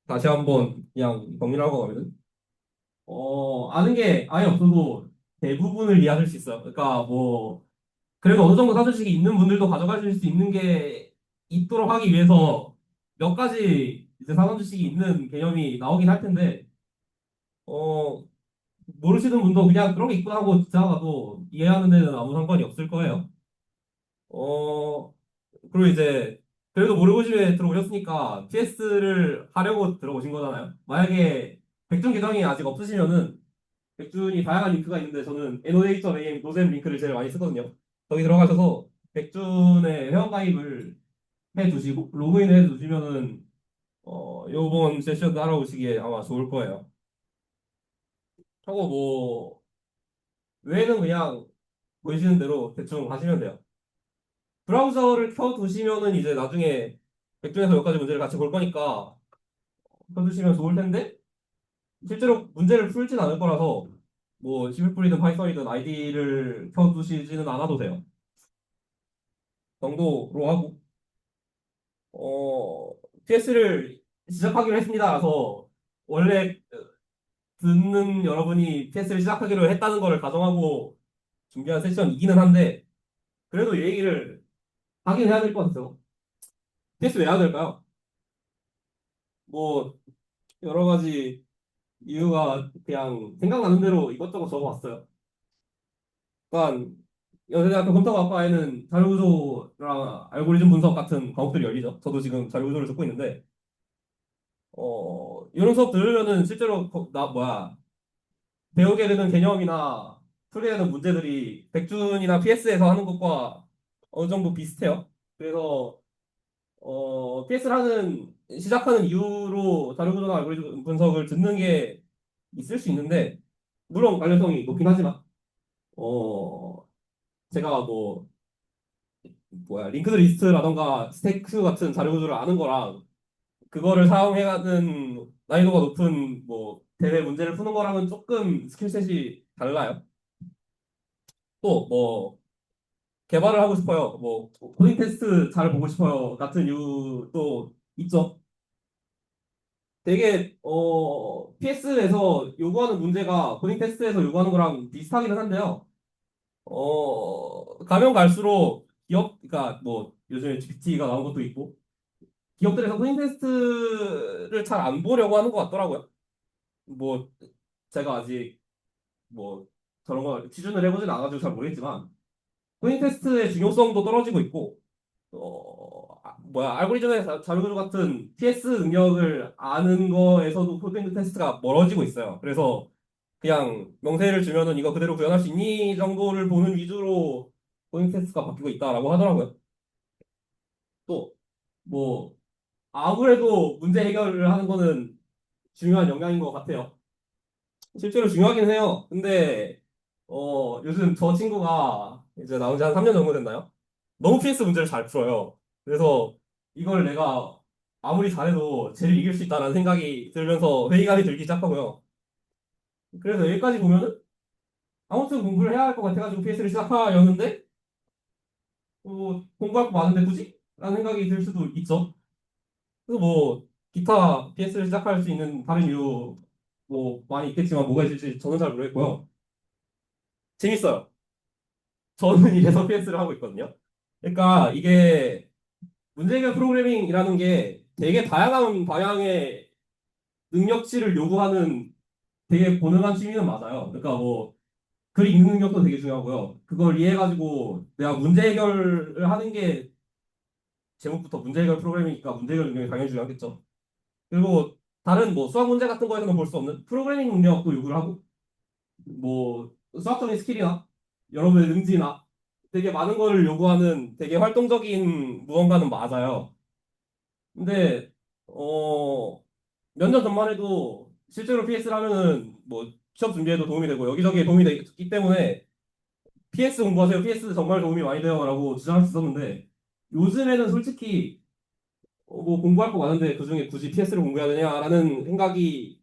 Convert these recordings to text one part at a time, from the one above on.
다시 한번 그냥 정리를 하고 가면은 아는 게 아예 없어도 대부분을 이해하실 수 있어요. 그러니까 뭐 그래도 어느 정도 사조식이 있는 분들도 가져가실 수 있는 게 있도록 하기 위해서 몇 가지 이제 사전주식이 있는 개념이 나오긴 할 텐데 어 모르시는 분도 그냥 그런 게 있구나 하고 지나가도 이해하는 데는 아무 상관이 없을 거예요. 어 그리고 이제 그래도 모르고집에 들어오셨으니까 PS를 하려고 들어오신 거잖아요. 만약에 백준 계정이 아직 없으시면은 백준이 다양한 링크가 있는데 저는 NOA.am 노잼 링크를 제일 많이 쓰거든요. 거기 들어가셔서 백준의 회원가입을 해두시고 로그인을 해두시면은 요번 세션 따라오시기에 아마 좋을 거예요. 하고 뭐 외에는 그냥 보이시는 대로 대충 하시면 돼요. 브라우저를 켜두시면은 이제 나중에 백준에서 몇 가지 문제를 같이 볼 거니까 켜두시면 좋을 텐데 실제로 문제를 풀진 않을 거라서 뭐 C++이든 파이썬이든 아이디를 켜두시지는 않아도 돼요. 정도로 하고 어, PS를 시작하기로 했습니다라서 원래 듣는 여러분이 PS를 시작하기로 했다는 거를 가정하고 준비한 세션이기는 한데 그래도 이 얘기를 하긴 해야 될 것 같아요. PS 왜 해야 될까요? 뭐 여러 가지 이유가 그냥 생각나는 대로 이것저것 적어봤어요. 그러니까 연세대학교 컴퓨터과학과에는 자료구조랑 알고리즘 분석 같은 과목들이 열리죠. 저도 지금 자료구조를 듣고 있는데 이런 수업 들으면은 실제로 배우게 되는 개념이나 풀게 되는 문제들이 백준이나 PS에서 하는 것과 어느 정도 비슷해요. 그래서 PS를 시작하는 이유로 자료구조나 알고리즘 분석을 듣는 게 있을 수 있는데 물론 관련성이 높긴 하지만 어, 제가 링크드 리스트라던가 스테이크 같은 자료구조를 아는 거랑 그거를 사용해가는 난이도가 높은 대회 문제를 푸는 거랑은 조금 스킬셋이 달라요. 또 개발을 하고 싶어요. 코딩 테스트 잘 보고 싶어요. 같은 이유도 있죠. 되게 PS에서 요구하는 문제가 코딩 테스트에서 요구하는 거랑 비슷하기는 한데요. 가면 갈수록 그러니까 요즘에 GPT가 나온 것도 있고 기업들에서 코딩 테스트를 잘 안 보려고 하는 것 같더라고요. 뭐 제가 아직 뭐 저런 거 기준을 해보진 않아가지고 잘 모르겠지만 코딩 테스트의 중요성도 떨어지고 있고 알고리즘의 자료구조 같은 TS 능력을 아는 거에서도 코딩 테스트가 멀어지고 있어요. 그래서 그냥 명세를 주면은 이거 그대로 구현할 수 있니 정도를 보는 위주로 코딩 테스트가 바뀌고 있다라고 하더라고요. 또 뭐 아무래도 문제 해결을 하는 거는 중요한 역량인 것 같아요. 실제로 중요하긴 해요. 근데 요즘 저 친구가 이제 나온 지 한 3년 정도 됐나요? 너무 PS 문제를 잘 풀어요. 그래서 이걸 내가 아무리 잘해도 쟤를 이길 수 있다는 생각이 들면서 회의감이 들기 시작하고요. 그래서 여기까지 보면은 아무튼 공부를 해야 할 것 같아가지고 PS를 시작하였는데 공부할 거 많은데 굳이? 라는 생각이 들 수도 있죠. 그래서 기타 PS를 시작할 수 있는 다른 이유 많이 있겠지만 뭐가 있을지 저는 잘 모르겠고요. 재밌어요. 저는 이래서 PS를 하고 있거든요. 그러니까 이게 문제 해결 프로그래밍이라는 게 되게 다양한 방향의 능력치를 요구하는 되게 고능한 취미는 맞아요. 그러니까 글 읽는 능력도 되게 중요하고요. 그걸 이해해가지고 내가 문제 해결을 하는 게 제목부터 문제 해결 프로그래밍이니까 문제 해결 능력이 당연히 중요하겠죠. 그리고 다른 수학 문제 같은 거에서는 볼 수 없는 프로그래밍 능력도 요구를 하고 수학적인 스킬이나 여러분의 능지나 되게 많은 거를 요구하는 되게 활동적인 무언가는 맞아요. 근데 몇 년 전만 해도 실제로 PS를 하면은 취업 준비에도 도움이 되고 여기저기에 도움이 되기 때문에 PS 공부하세요. PS 정말 도움이 많이 돼요라고 주장할 수 있었는데 요즘에는 솔직히 공부할 거 많은데 그중에 굳이 PS를 공부해야 되냐라는 생각이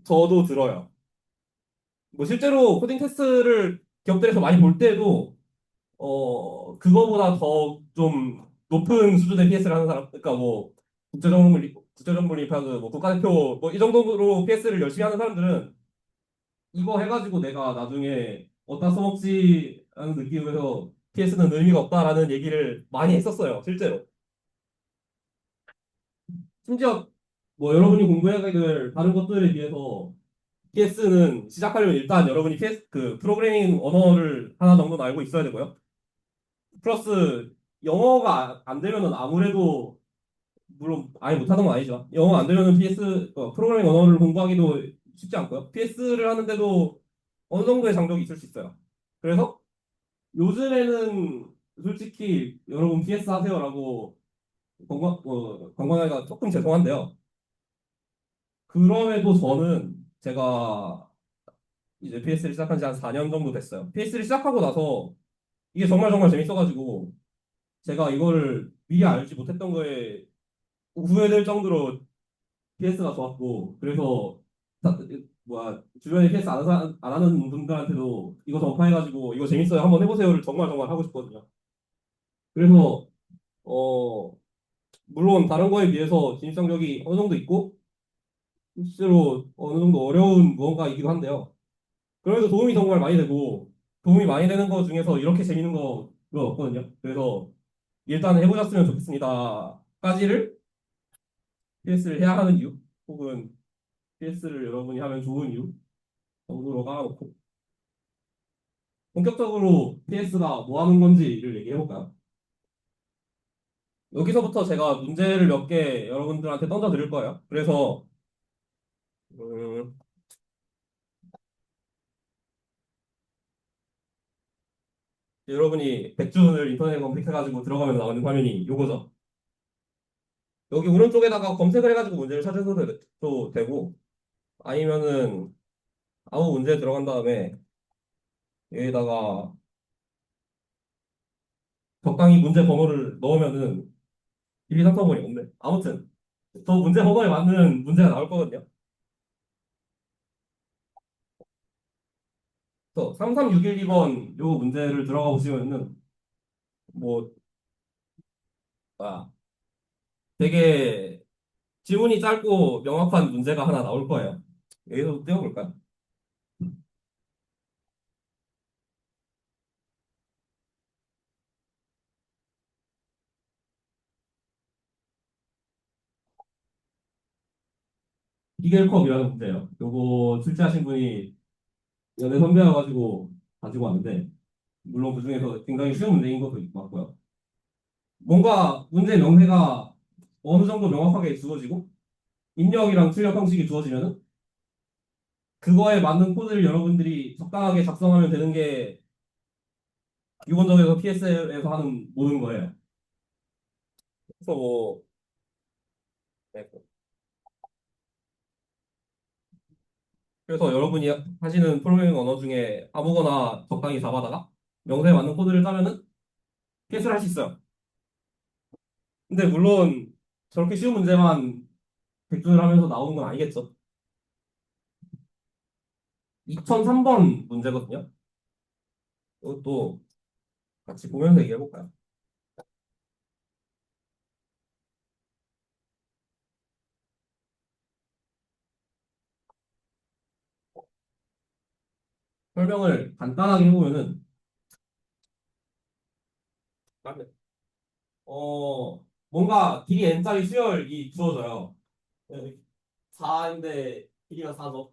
저도 들어요. 실제로 코딩 테스트를 기업들에서 많이 볼 때도 그거보다 더 좀 높은 수준의 PS를 하는 사람, 그러니까 국제정보 국제정보리파그 뭐 국가대표 뭐 이 정도로 PS를 열심히 하는 사람들은 이거 해가지고 내가 나중에 어디다 써먹지 하는 느낌에서 PS는 의미가 없다라는 얘기를 많이 했었어요, 실제로. 심지어 뭐 여러분이 공부해야 될 다른 것들에 비해서 PS는 시작하려면 일단 여러분이 PS 그 프로그래밍 언어를 하나 정도는 알고 있어야 되고요. 플러스 영어가 안 되면은 아무래도 물론 아예 못하는 건 아니죠. 영어 안 되면은 PS 프로그래밍 언어를 공부하기도 쉽지 않고요. PS를 하는데도 어느 정도의 장벽이 있을 수 있어요. 그래서 요즘에는 솔직히 여러분 PS 하세요라고 관광하기가 조금 죄송한데요. 그럼에도 저는 제가 이제 PS를 시작한 지 한 4년 정도 됐어요. PS를 시작하고 나서 이게 정말 정말 재밌어가지고 제가 이거를 미리 알지 못했던 거에 후회될 정도로 PS가 좋았고 그래서 다- 뭐야 주변에 PS 안 하는 분들한테도 이거 전파해가지고 이거 재밌어요 한번 해보세요를 정말 정말 하고 싶거든요. 그래서 어 물론 다른 거에 비해서 진입장벽이 어느 정도 있고 실제로 어느 정도 어려운 무언가이기도 한데요. 그래도 도움이 정말 많이 되고 도움이 많이 되는 거 중에서 이렇게 재밌는 거가 없거든요. 그래서 일단 해보셨으면 좋겠습니다까지를 PS를 해야 하는 이유 혹은 PS를 여러분이 하면 좋은 이유 정도로 깔아놓고 본격적으로 PS가 뭐 하는 건지를 얘기해볼까요? 여기서부터 제가 문제를 몇 개 여러분들한테 던져 드릴 거예요. 그래서 음, 여러분이 백준을 인터넷에 검색해가지고 들어가면 나오는 화면이 이거죠. 여기 오른쪽에다가 검색을 해가지고 문제를 찾으셔도 되고 아니면은 아무 문제 들어간 다음에 여기다가 적당히 문제 번호를 넣으면은 일기상통번이 없네. 아무튼 저 문제 번호에 맞는 문제가 나올 거거든요. 또 33612번 요 문제를 들어가 보시면은 뭐 되게 지문이 짧고 명확한 문제가 하나 나올 거예요. 여기서 띄워볼까요? 비겔컵이라는 문제예요. 요거 출제하신 분이 연애 선배여가지고 가지고 왔는데 물론 그 중에서 굉장히 쉬운 문제인 것도 맞고요. 뭔가 문제 명세가 어느 정도 명확하게 주어지고 입력이랑 출력 형식이 주어지면은 그거에 맞는 코드를 여러분들이 적당하게 작성하면 되는 게 기본적으로 PS에서 하는 모든 거예요. 그래서 뭐 네. 그래서 여러분이 하시는 프로그래밍 언어 중에 아무거나 적당히 잡아다가 명세에 맞는 코드를 짜면은 PS를 할 수 있어요. 근데 물론 저렇게 쉬운 문제만 백준을 하면서 나오는 건 아니겠죠. 2003번 문제거든요. 이것도 같이 보면서 얘기해볼까요? 설명을 간단하게 해보면은 뭔가 길이 n짜리 수열이 주어져요. 4인데 길이가 4죠.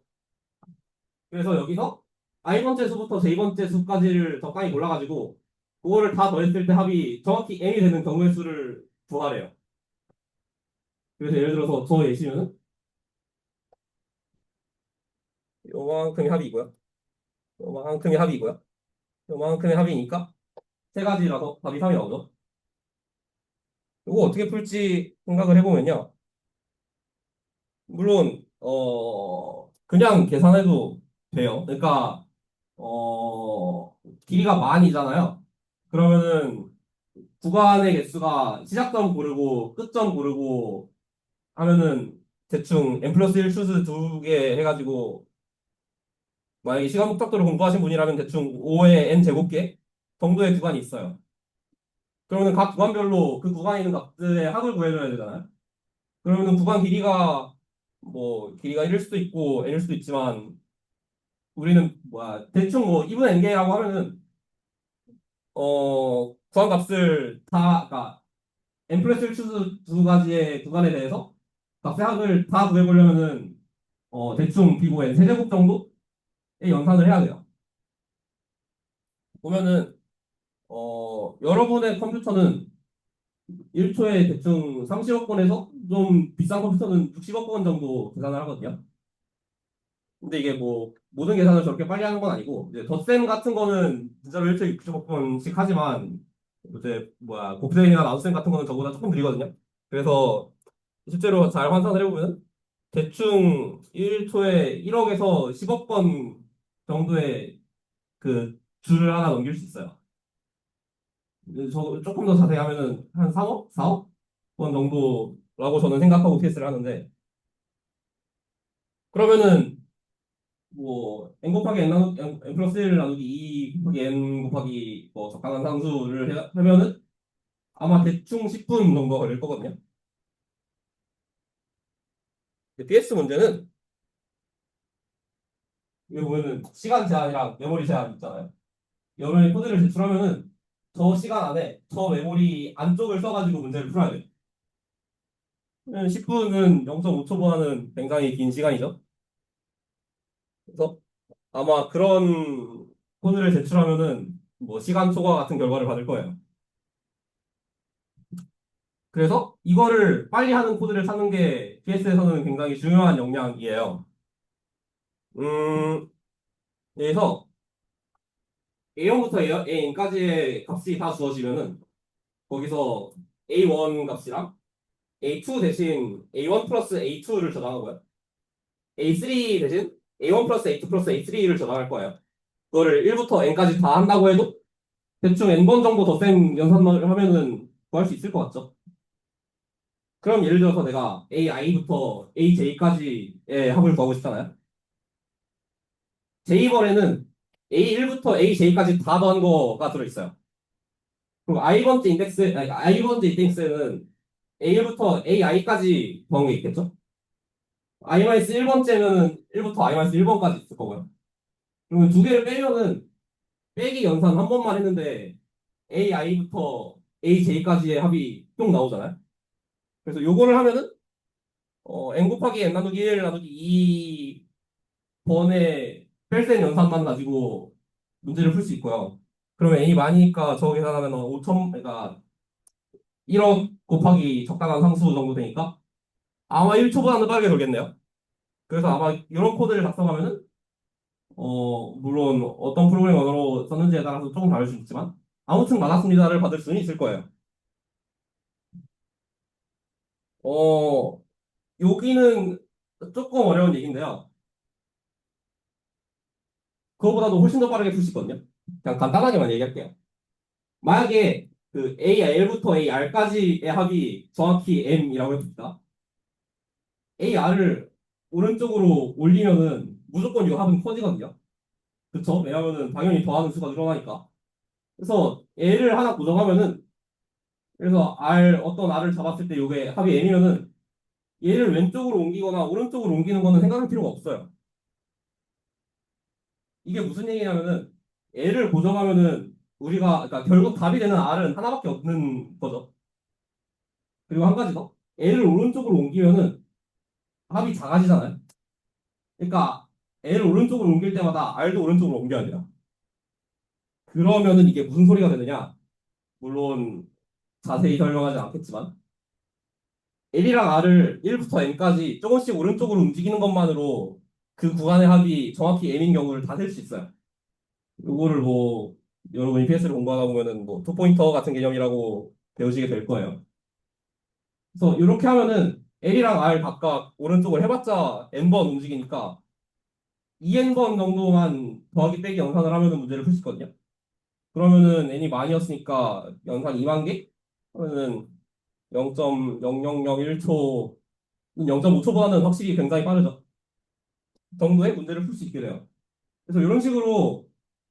그래서 여기서 i번째 수부터 j번째 수까지를 적당히 골라가지고 그거를 다 더했을 때 합이 정확히 n이 되는 경우의 수를 구하래요. 그래서 예를 들어서 저 예시면은 요만큼이 합이고요. 요만큼이 합이고요. 요만큼의 합이니까 세 가지라서 답이 3이 나오죠. 이거 어떻게 풀지 생각을 해보면요. 물론 그냥 계산해도 돼요. 그러니까 길이가 만이잖아요. 그러면은 구간의 개수가 시작점 고르고 끝점 고르고 하면은 대충 n 플러스 1 추스 두 개 해가지고 만약에 시간 복잡도를 공부하신 분이라면 대충 5의 n 제곱개 정도의 구간이 있어요. 그러면 각 구간별로 그 구간에 있는 값들의 합을 구해줘야 되잖아요. 그러면은 구간 길이가 뭐 길이가 1일 수도 있고 n일 수도 있지만 우리는 뭐야 대충 뭐 2분의 n개라고 하면은 구간 값을 다 그러니까 n 플러스 1 추수 두 가지의 구간에 대해서 값의 합을 다 구해보려면은 대충 비고 n 세제곱 정도의 연산을 해야 돼요. 보면은 여러분의 컴퓨터는 1초에 대충 30억 번에서 좀 비싼 컴퓨터는 60억 번 정도 계산을 하거든요. 근데 이게 뭐 모든 계산을 저렇게 빨리 하는 건 아니고 이제 덧셈 같은 거는 진짜로 1초에 60억 번씩 하지만 이제 뭐야 곱셈이나 나눗셈 같은 거는 저보다 조금 느리거든요. 그래서 실제로 잘 환산을 해보면 대충 1초에 1억에서 10억 번 정도의 그 줄을 하나 넘길 수 있어요. 저 조금 더 자세히 하면은 한 3억? 4억 번 정도라고 저는 생각하고 TS를 하는데 그러면은 뭐 n 곱하기 n 플러스 1 나누기 2 곱하기 n 곱하기 뭐 적당한 상수를 하면은 아마 대충 10분 정도 걸릴 거거든요. PS 문제는 여기 보면은 시간 제한이랑 메모리 제한 있잖아요. 여러분이 코드를 제출하면은 저 시간 안에 저 메모리 안쪽을 써가지고 문제를 풀어야 돼요. 10분은 0.5초보다는 굉장히 긴 시간이죠. 그래서 아마 그런 코드를 제출하면은 뭐 시간 초과 같은 결과를 받을 거예요. 그래서 이거를 빨리 하는 코드를 찾는 게 PS에서는 굉장히 중요한 역량이에요. 여기서 A1부터 An까지의 값이 다 주어지면은 거기서 A1 값이랑 A2 대신 A1 플러스 A2를 저장한 거예요. A3 대신 A1 플러스 A2 플러스 A3를 저장할 거예요. 그거를 1부터 N까지 다 한다고 해도 대충 N번 정도 더 센 연산을 하면은 구할 수 있을 것 같죠? 그럼 예를 들어서 내가 AI부터 AJ까지의 합을 구하고 싶잖아요. J번에는 A1부터 AJ까지 다 더한 거가 들어있어요. 그리고 I번째 인덱스, 아니, I번째 인덱스에는 A1부터 AI까지 더한 게 있겠죠? I-1번째는 1부터 I-1번까지 있을 거고요. 그러면 두 개를 빼면은 빼기 연산 한 번만 했는데 AI부터 AJ까지의 합이 쭉 나오잖아요. 그래서 요거를 하면은 n 곱하기 n 나누기 1 나누기 2번의 뺄셈 연산만 가지고 문제를 풀 수 있고요. 그러면 n이 많으니까 저 계산하면 5천 그러니까 1억 곱하기 적당한 상수 정도 되니까 아마 1초보다는 빠르게 돌겠네요. 그래서 아마 이런 코드를 작성하면은 물론 어떤 프로그램 언어로 썼는지에 따라서 조금 다를 수 있지만 아무튼 맞았습니다를 받을 수는 있을 거예요. 어, 여기는 조금 어려운 얘기인데요. 그거보다도 훨씬 더 빠르게 풀 수 있거든요. 그냥 간단하게만 얘기할게요. 만약에 그 AL부터 AR까지의 합이 정확히 M이라고 해봅시다. AR을 오른쪽으로 올리면은 무조건 이 합은 커지거든요. 그쵸? 왜냐면은 당연히 더하는 수가 늘어나니까. 그래서 L을 하나 고정하면은 그래서 어떤 R을 잡았을 때 이게 합이 M이면은 얘를 왼쪽으로 옮기거나 오른쪽으로 옮기는 거는 생각할 필요가 없어요. 이게 무슨 얘기냐면은 L을 고정하면은 우리가 그러니까 결국 답이 되는 R은 하나밖에 없는 거죠. 그리고 한 가지 더 L을 오른쪽으로 옮기면은 합이 작아지잖아요. 그러니까 L을 오른쪽으로 옮길 때마다 R도 오른쪽으로 옮겨야 돼요. 그러면은 이게 무슨 소리가 되느냐? 물론 자세히 설명하지 않겠지만 L이랑 R을 1부터 N까지 조금씩 오른쪽으로 움직이는 것만으로 그 구간의 합이 정확히 M인 경우를 다 셀 수 있어요. 요거를 뭐 여러분이 PS를 공부하다 보면은 뭐 투포인터 같은 개념이라고 배우시게 될 거예요. 그래서 이렇게 하면은 L이랑 R 각각 오른쪽을 해봤자 N번 움직이니까 2N번 정도만 더하기 빼기 연산을 하면은 문제를 풀 수 있거든요. 그러면은 N이 만이었으니까 연산 2만 개? 그러면은 0.0001초, 0.5초보다는 확실히 굉장히 빠르죠. 정도의 문제를 풀 수 있게 돼요. 그래서 이런 식으로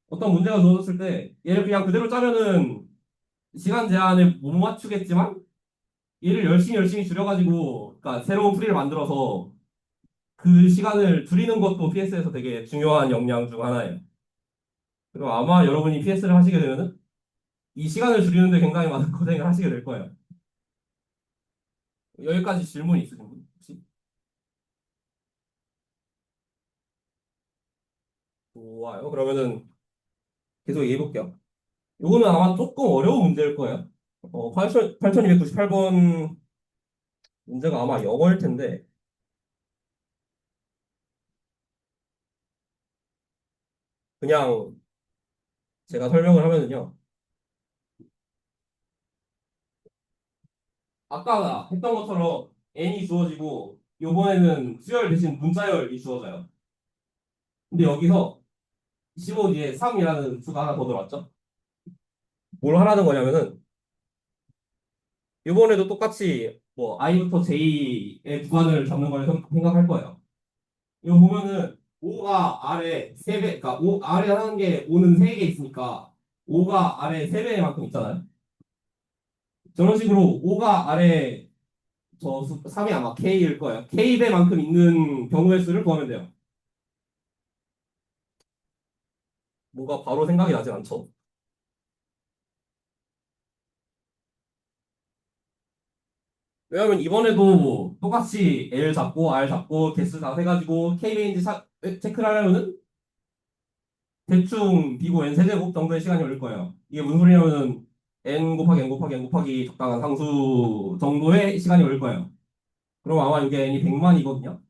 어떤 문제가 주어졌을 때 얘를 그냥 그대로 짜면은 시간 제한에 못 맞추겠지만 얘를 열심히 줄여가지고, 그러니까 새로운 풀이를 만들어서 그 시간을 줄이는 것도 PS에서 되게 중요한 역량 중 하나예요. 그리고 아마 여러분이 PS를 하시게 되면은 이 시간을 줄이는데 굉장히 많은 고생을 하시게 될 거예요. 여기까지 질문 있으신 분 혹시? 좋아요. 그러면은 계속 얘기해 볼게요. 이거는 아마 조금 어려운 문제일 거예요. 8298번 문제가 아마 영어일 텐데, 그냥 제가 설명을 하면은요. 아까 했던 것처럼 n이 주어지고, 요번에는 수열 대신 문자열이 주어져요. 근데 여기서 15 뒤에 3이라는 수가 하나 더 들어왔죠? 뭘 하라는 거냐면은, 이번에도 똑같이 뭐 i부터 j의 구간을 잡는 걸 생각할 거예요. 이거 보면은 5가 아래 3배, 그러니까 5 아래 하는 게 5는 3개 있으니까 5가 아래 3배만큼 있잖아요. 저런 식으로 5가 아래 3이 아마 k일 거예요. k배만큼 있는 경우의 수를 구하면 돼요. 뭐가 바로 생각이 나진 않죠. 왜냐면 이번에도 똑같이 L 잡고 R 잡고 개수 다 세가지고 k배인지 체크를 하려면은 대충 B고 N 세제곱 정도의 시간이 걸릴 거예요. 이게 무슨 소리냐면은 N 곱하기 N 곱하기 N 곱하기 적당한 상수 정도의 시간이 걸릴 거예요. 그럼 아마 이게 N이 100만이거든요.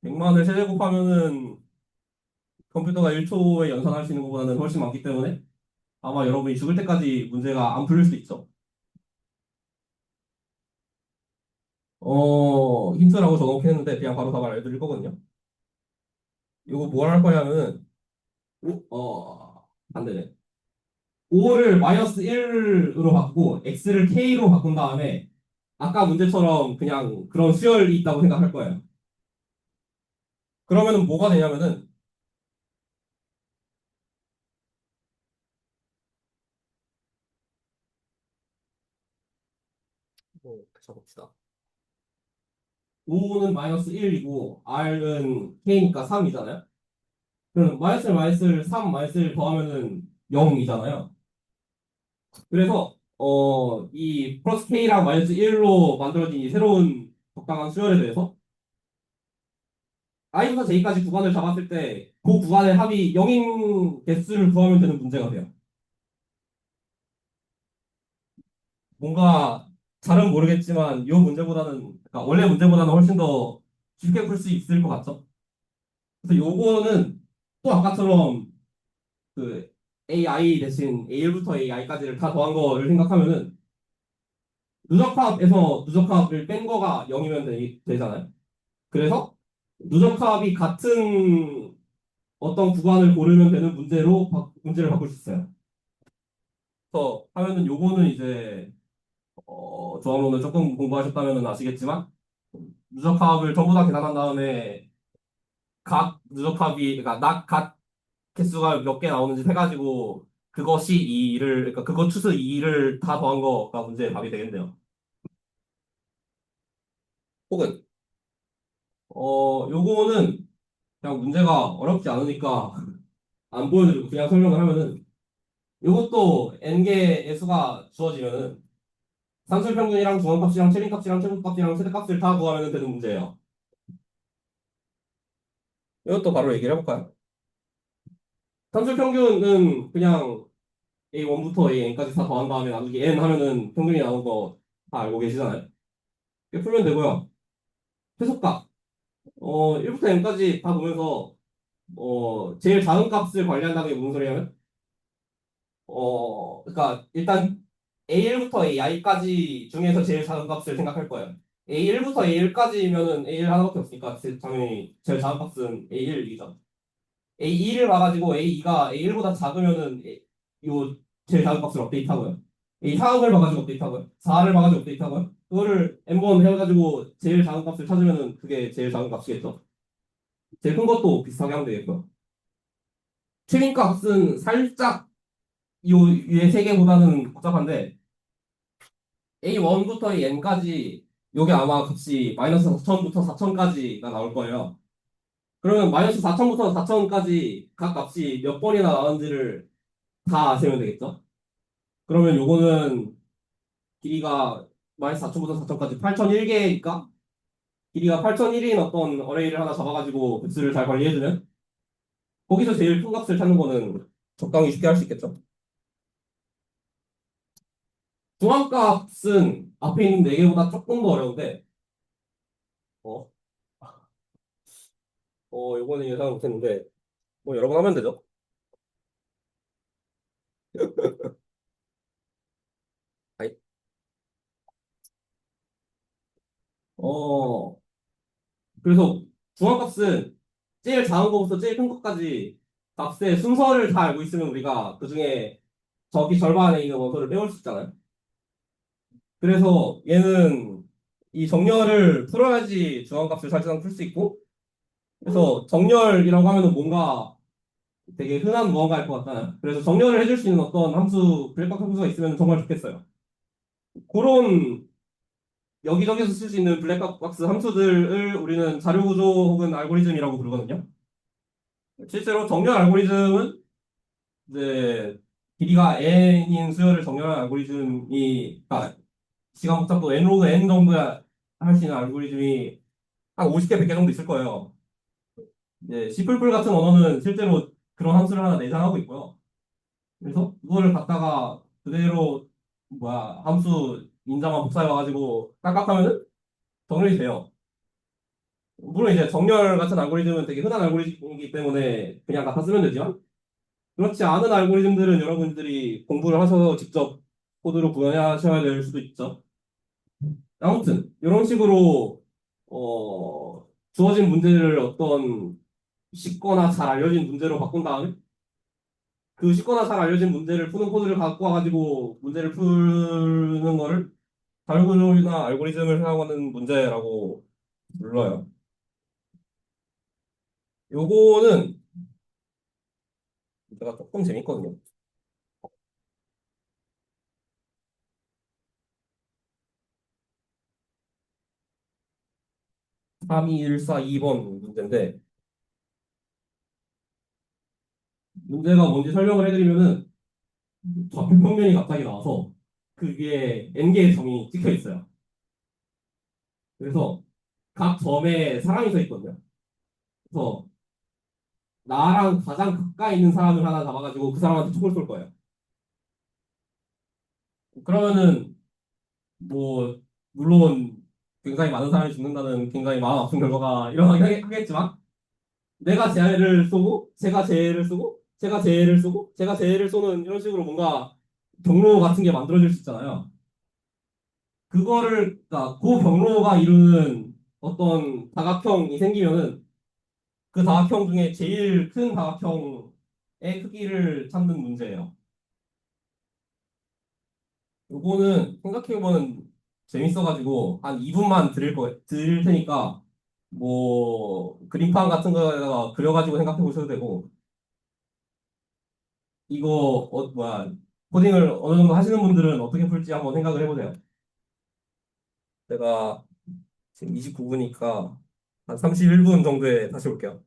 100만을 세제곱하면은 컴퓨터가 1초에 연산할 수 있는 것보다는 훨씬 많기 때문에 아마 여러분이 죽을 때까지 문제가 안 풀릴 수 있죠. 힌트라고 적어놓긴 했는데 그냥 바로 답을 알려드릴 거거든요. 이거 뭘 할 거냐면은 반대네. 5를 마이너스 1으로 바꾸고 x를 k로 바꾼 다음에 아까 문제처럼 그냥 그런 수열이 있다고 생각할 거예요. 그러면은 뭐가 되냐면은 적읍시다. 5는 마이너스 1이고 r은 k니까 3이잖아요. 그럼 마이너스 3 마이너스 더하면은 0이잖아요. 그래서 이 플러스 k랑 마이너스 1로 만들어진 이 새로운 적당한 수열에 대해서 i부터 j까지 구간을 잡았을 때 그 구간의 합이 0인 개수를 구하면 되는 문제가 돼요. 뭔가 잘은 모르겠지만 이 문제보다는 그러니까 원래 문제보다는 훨씬 더 쉽게 풀 수 있을 것 같죠? 그래서 요거는 또 아까처럼 그 AI 대신 A1부터 AI까지를 다 더한 거를 생각하면은 누적합에서 누적합을 뺀 거가 0이면 되잖아요. 그래서 누적합이 같은 어떤 구간을 고르면 되는 문제로 문제를 바꿀 수 있어요. 그래서 하면은 요거는 이제 조합론을 조금 공부하셨다면 아시겠지만 누적합을 전부 다 계산한 다음에 각 누적합이 그러니까 각 개수가 몇 개 나오는지 해가지고 그것이 2를 그러니까 그거 추수 2를 다 더한 거가 문제의 답이 되겠네요. 혹은 요거는 그냥 문제가 어렵지 않으니까 안 보여드리고 그냥 설명을 하면은 요것도 n개의 수가 주어지면은 산술평균이랑 중앙값이랑 최빈값이랑 최고값이랑 최대값을 다 구하면 되는 문제예요. 이것도 바로 얘기를 해볼까요? 산술평균은 그냥 A1부터 AN까지 다 더한 다음에 나누기 N 하면은 평균이 나오는 거 다 알고 계시잖아요. 이렇게 풀면 되고요. 최소값. 1부터 N까지 다 보면서, 제일 작은 값을 관리한다는 게 무슨 소리냐면, 그러니까 일단 A1부터 AI까지 중에서 제일 작은 값을 생각할 거예요. A1부터 A1까지면은 A1 하나밖에 없으니까 당연히 제일 작은 값은 A1이죠. A2를 봐가지고 A2가 A1보다 작으면은 요 제일 작은 값을 업데이트하고요. A4을 봐가지고 업데이트하고요. 4를 봐가지고 업데이트하고요. 그거를 N번 해가지고 제일 작은 값을 찾으면은 그게 제일 작은 값이겠죠. 제일 큰 것도 비슷하게 하면 되겠고요. 최빈값은 살짝 요 위에 세 개보다는 복잡한데 A1부터 N까지 요게 아마 값이 마이너스 4천부터 4천까지가 나올 거예요. 그러면 마이너스 4천부터 4천까지 각 값이 몇 번이나 나왔는지를 다 아시면 되겠죠? 그러면 요거는 길이가 마이너스 4천부터 4천까지 8001개니까 길이가 8001인 어떤 어레이를 하나 잡아가지고 배수를 잘 관리해주면 거기서 제일 큰 값을 찾는 거는 적당히 쉽게 할 수 있겠죠. 중앙값은 앞에 있는 4개보다 조금 더 어려운데 어, 요거는 예상 못했는데 뭐 여러 번 하면 되죠. 아이, 어, 그래서 중앙값은 제일 작은 거부터 제일 큰 것까지 값의 순서를 다 알고 있으면 우리가 그중에 저기 절반에 있는 원소를 빼올 수 있잖아요. 그래서 얘는 이 정렬을 풀어야지 중앙값을 사실상 풀 수 있고 그래서 정렬이라고 하면은 뭔가 되게 흔한 무언가일 것 같잖아요. 그래서 정렬을 해줄 수 있는 어떤 함수, 블랙박 함수가 있으면 정말 좋겠어요. 그런 여기저기서 쓸 수 있는 블랙박스 함수들을 우리는 자료구조 혹은 알고리즘이라고 부르거든요. 실제로 정렬 알고리즘은 이제 길이가 n인 수열을 정렬한 알고리즘이 시간 복잡도 n 로그 n 정도야 할 수 있는 알고리즘이 한 50개, 100개 정도 있을 거예요. 이제 C++ 같은 언어는 실제로 그런 함수를 하나 내장하고 있고요. 그래서 그거를 갖다가 그대로 함수 인자만 복사해 와가지고 딱딱하면은 정렬이 돼요. 물론 이제 정렬 같은 알고리즘은 되게 흔한 알고리즘이기 때문에 그냥 갖다 쓰면 되지만 그렇지 않은 알고리즘들은 여러분들이 공부를 하셔서 직접 코드로 구현하셔야 될 수도 있죠. 아무튼 이런 식으로 주어진 문제를 어떤 쉽거나 잘 알려진 문제로 바꾼 다음에 그 쉽거나 잘 알려진 문제를 푸는 코드를 갖고 와가지고 문제를 푸는 거를 자료구조나 알고리즘을 사용하는 문제라고 불러요. 요거는 제가 조금 재밌거든요. 32142번 문제인데 문제가 뭔지 설명을 해드리면은 좌표 평면이 갑자기 나와서 그게 n개의 점이 찍혀 있어요. 그래서 각 점에 사람이 서 있거든요. 그래서 나랑 가장 가까이 있는 사람을 하나 잡아가지고 그 사람한테 총을 쏠 거예요. 그러면은 뭐 물론 굉장히 많은 사람이 죽는다는 굉장히 마음 아픈 결과가 일어나긴 하겠지만 내가 쟤를 쏘고 제가 쟤를 쏘고 제가 쟤를 쏘고 제가 쟤를 쏘는 이런 식으로 뭔가 경로 같은 게 만들어질 수 있잖아요. 그러니까 그 경로가 이루는 어떤 다각형이 생기면은 그 다각형 중에 제일 큰 다각형의 크기를 찾는 문제예요. 요거는 생각해보면 재밌어가지고 한 2분만 드릴 테니까 뭐 그림판 같은 거에다가 그려가지고 생각해 보셔도 되고 이거 코딩을 어느 정도 하시는 분들은 어떻게 풀지 한번 생각을 해보세요. 제가 지금 29분이니까 한 31분 정도에 다시 올게요.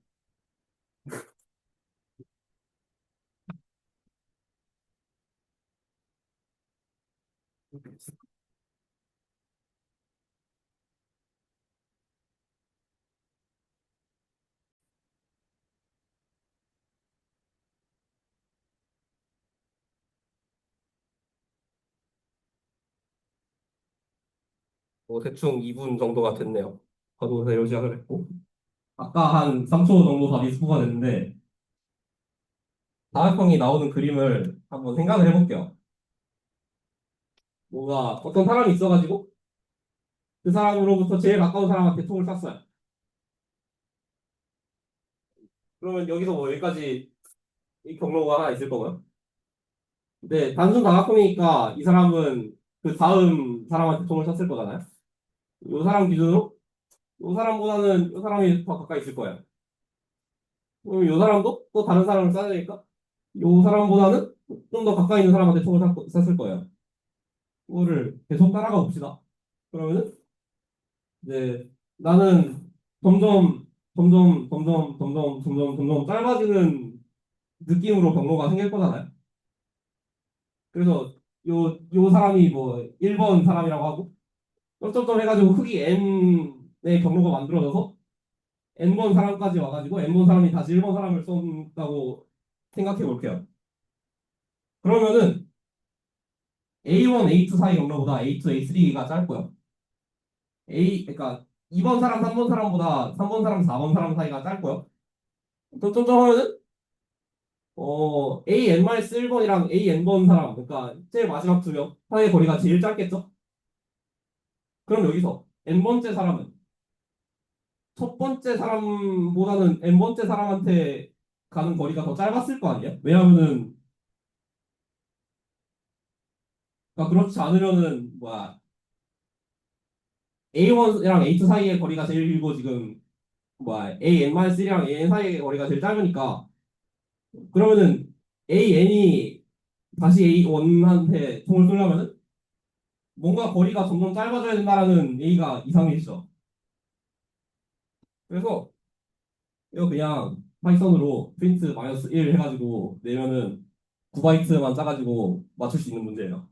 뭐 대충 2분 정도가 됐네요. 저도 새로 시작을 했고 아까 한 3초 정도 답이 스포가 됐는데 다각형이 나오는 그림을 한번 생각을 해볼게요. 뭔가 어떤 사람이 있어가지고 그 사람으로부터 제일 가까운 사람한테 총을 쐈어요. 그러면 여기서 뭐 여기까지 이 경로가 하나 있을 거고요. 근데 단순 다각형이니까 이 사람은 그 다음 사람한테 총을 쐈을 거잖아요. 이 사람 기준으로 이 사람보다는 이 사람이 더 가까이 있을 거예요. 그럼 이 사람도 또 다른 사람을 쏴야 되니까 이 사람보다는 좀 더 가까이 있는 사람한테 총을 쐈을 거예요. 그거를 계속 따라가 봅시다. 그러면은 이제 나는 점점 점점 짧아지는 느낌으로 경로가 생길 거잖아요. 그래서 요 사람이 뭐 1번 사람이라고 하고 점점점 해가지고 흙이 n의 경로가 만들어져서 n번 사람까지 와가지고 n번 사람이 다시 1번 사람을 쏜다고 생각해 볼게요. 그러면은 A1, A2 사이 경로보다 A2, A3가 짧고요. 그러니까 2번 사람, 3번 사람보다 3번 사람, 4번 사람 사이가 짧고요. 점점점 하면은 AN-1번이랑 AN번 사람, 그러니까 제일 마지막 두 명 사이의 거리가 제일 짧겠죠? 그럼 여기서 N번째 사람은 첫 번째 사람보다는 N번째 사람한테 가는 거리가 더 짧았을 거 아니에요? 왜냐하면은 그러니까 그렇지 않으면은 뭐야 A1이랑 A2 사이의 거리가 제일 길고 지금 뭐야 AN-3랑 AN 사이의 거리가 제일 짧으니까 그러면은 AN이 다시 A1한테 총을 쏘려면은 뭔가 거리가 점점 짧아져야 된다라는 얘기가 이상해지죠. 그래서 이거 그냥 파이썬으로 프린트 마이너스 1 해가지고 내면은 9바이트만 짜가지고 맞출 수 있는 문제예요.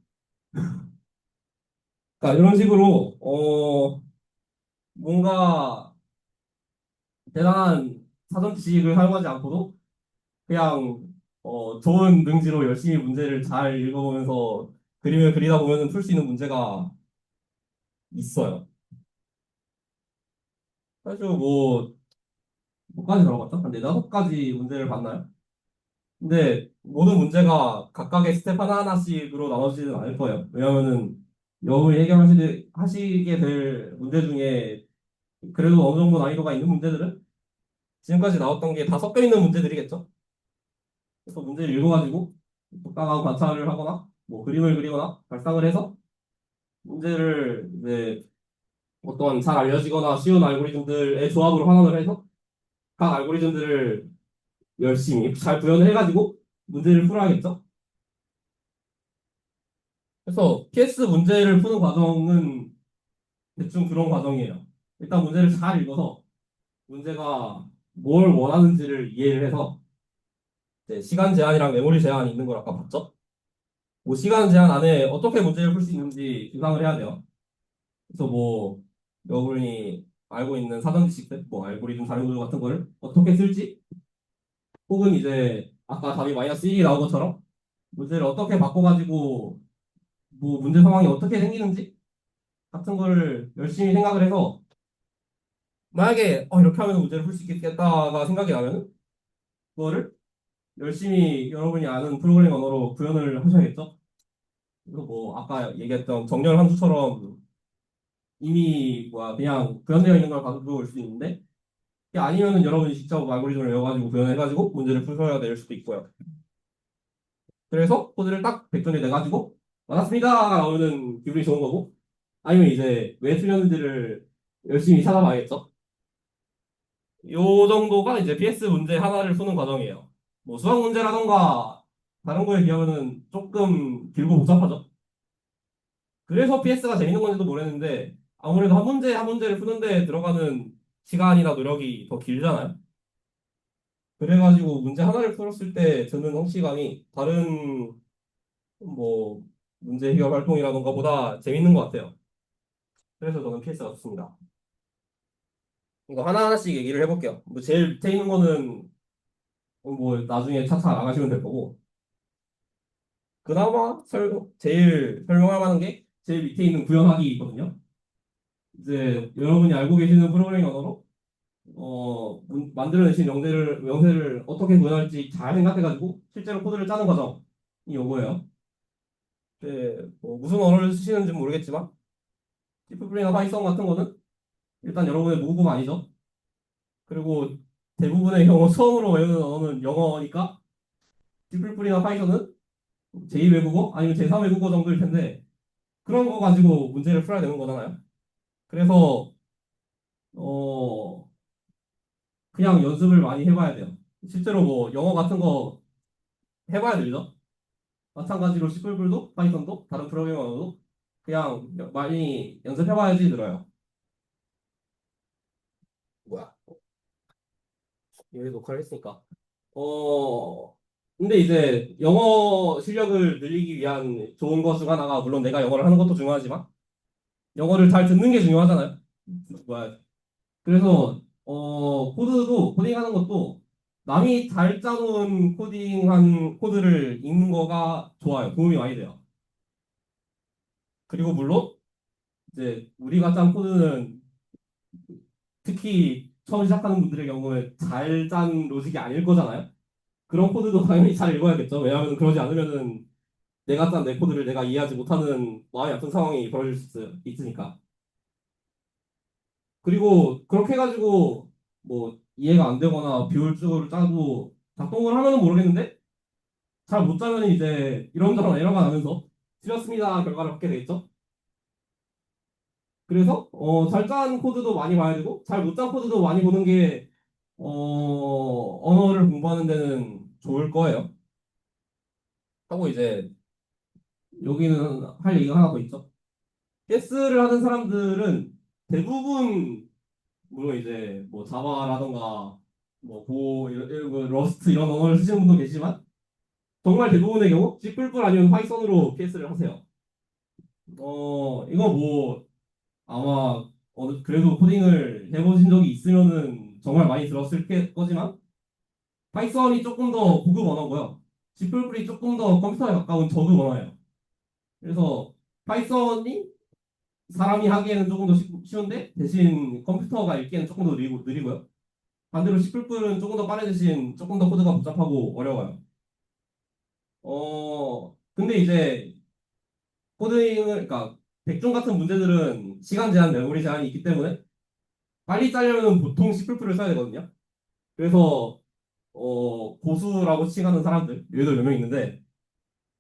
그러니까 이런 식으로 뭔가 대단한 사전 지식을 사용하지 않고도 그냥 좋은 능지로 열심히 문제를 잘 읽어보면서 그림을 그리다 보면 풀 수 있는 문제가 있어요. 그래가지고 뭐까지 들어봤죠? 한 네다섯 가지 문제를 봤나요? 근데 모든 문제가 각각의 스텝 하나하나씩으로 나눠지지는 않을 거예요. 왜냐하면은 여러분이 하시게 될 문제 중에 그래도 어느 정도 난이도가 있는 문제들은 지금까지 나왔던 게 다 섞여 있는 문제들이겠죠. 그래서 문제를 읽어가지고 독단하고 관찰을 하거나 뭐 그림을 그리거나 발상을 해서 문제를 이제 어떤 잘 알려지거나 쉬운 알고리즘들의 조합으로 환원을 해서 각 알고리즘들을 열심히 잘 구현을 해가지고 문제를 풀어야겠죠. 그래서 PS 문제를 푸는 과정은 대충 그런 과정이에요. 일단 문제를 잘 읽어서 문제가 뭘 원하는지를 이해를 해서 이제 시간 제한이랑 메모리 제한이 있는 걸 아까 봤죠? 뭐 시간 제한 안에 어떻게 문제를 풀 수 있는지 구상을 해야 돼요. 그래서 뭐 여러분이 알고 있는 사전 지식들, 뭐 알고리즘 자료구조 같은 거를 어떻게 쓸지, 혹은 이제 아까 답이 마이너스 1이 나온 것처럼 문제를 어떻게 바꿔가지고 뭐 문제 상황이 어떻게 생기는지 같은 거를 열심히 생각을 해서 만약에 이렇게 하면 문제를 풀 수 있겠다가 생각이 나면 그거를 열심히 여러분이 아는 프로그래밍 언어로 구현을 하셔야겠죠. 그리고 뭐 아까 얘기했던 정렬 함수처럼 이미 뭐야 그냥 구현되어 있는 걸 가지고 올 수 있는데 그게 아니면은 여러분이 직접 알고리즘을 외워가지고 구현해가지고 문제를 풀어야 될 수도 있고요. 그래서 코드를 딱 100전에 내가지고 맞았습니다가 나오면은 기분이 좋은 거고 아니면 이제 왜 틀렸는지를 열심히 찾아봐야겠죠. 요 정도가 이제 PS 문제 하나를 푸는 과정이에요. 뭐 수학 문제라던가 다른 거에 비하면은 조금 길고 복잡하죠. 그래서 PS가 재밌는 건지도 모르겠는데 아무래도 한 문제 한 문제를 푸는 데 들어가는 시간이나 노력이 더 길잖아요. 그래가지고 문제 하나를 풀었을 때 드는 성취감이 다른 뭐 문제 해결 활동이라던가 보다 재밌는 것 같아요. 그래서 저는 PS가 좋습니다. 이거 하나하나씩 얘기를 해볼게요. 뭐 제일 밑에 있는 거는 뭐 나중에 차차 나가시면 될 거고 그나마 제일 설명할 만한 게 제일 밑에 있는 구현하기 있거든요. 이제 여러분이 알고 계시는 프로그래밍 언어로 만들어내신 명세를 어떻게 구현할지 잘 생각해가지고 실제로 코드를 짜는 과정이 요거예요. 뭐 무슨 언어를 쓰시는지 모르겠지만 C++이나 파이썬 같은 거는 일단 여러분의 모국어가 아니죠. 그리고 대부분의 경우 처음으로 외우는 언어는 영어니까 C++이나 파이썬은 제2 외국어 아니면 제3 외국어 정도일 텐데 그런 거 가지고 문제를 풀어야 되는 거잖아요. 그래서 어 그냥 연습을 많이 해봐야 돼요. 실제로 뭐 영어 같은 거 해봐야 되죠. 마찬가지로 C++도 파이썬도 다른 프로그래밍 언어도 그냥 많이 연습해봐야지 늘어요. 뭐야? 여기 녹화를 했으니까. 어, 근데 이제 영어 실력을 늘리기 위한 좋은 것 중 하나가 물론 내가 영어를 하는 것도 중요하지만 영어를 잘 듣는 게 중요하잖아요. 뭐야? 그래서 코드도 코딩하는 것도 남이 잘 짜놓은 코딩한 코드를 읽는 거가 좋아요. 도움이 많이 돼요. 그리고 물론 이제 우리가 짠 코드는 특히 처음 시작하는 분들의 경우에 잘 짠 로직이 아닐 거잖아요. 그런 코드도 당연히 잘 읽어야겠죠. 왜냐하면 그러지 않으면은 내가 짠 내 코드를 내가 이해하지 못하는 마음이 아픈 상황이 벌어질 수 있으니까. 그리고 그렇게 해가지고 뭐 이해가 안 되거나 비효율적으로 짜도 작동을 하면은 모르겠는데 잘 못 짜면 이제 이런저런 에러가 나면서 틀렸습니다 결과를 받게 되겠죠. 그래서 잘 짠 코드도 많이 봐야 되고 잘 못 짠 코드도 많이 보는 게 언어를 공부하는 데는 좋을 거예요. 하고 이제 여기는 할 얘기가 하나 더 있죠. 예스를 하는 사람들은 대부분 물론 이제 뭐 자바라던가 뭐 러스트 이런 언어를 쓰시는 분도 계시지만 정말 대부분의 경우 C++ 아니면 파이썬으로 PS를 하세요. 이거 뭐 아마 그래도 코딩을 해보신 적이 있으면은 정말 많이 들었을 거지만 파이썬이 조금 더 고급 언어고요. C++이 조금 더 컴퓨터에 가까운 저급 언어예요. 그래서 파이썬이 사람이 하기에는 조금 더 쉬운데 대신 컴퓨터가 읽기에는 조금 더 느리고요. 반대로 C++은 조금 더 빠른 대신 조금 더 코드가 복잡하고 어려워요. 근데 이제 그러니까 백종 같은 문제들은 시간 제한, 메모리 제한이 있기 때문에 빨리 짜려면 보통 C++를 써야 되거든요. 그래서 고수라고 칭하는 사람들, 여기도 몇 명 있는데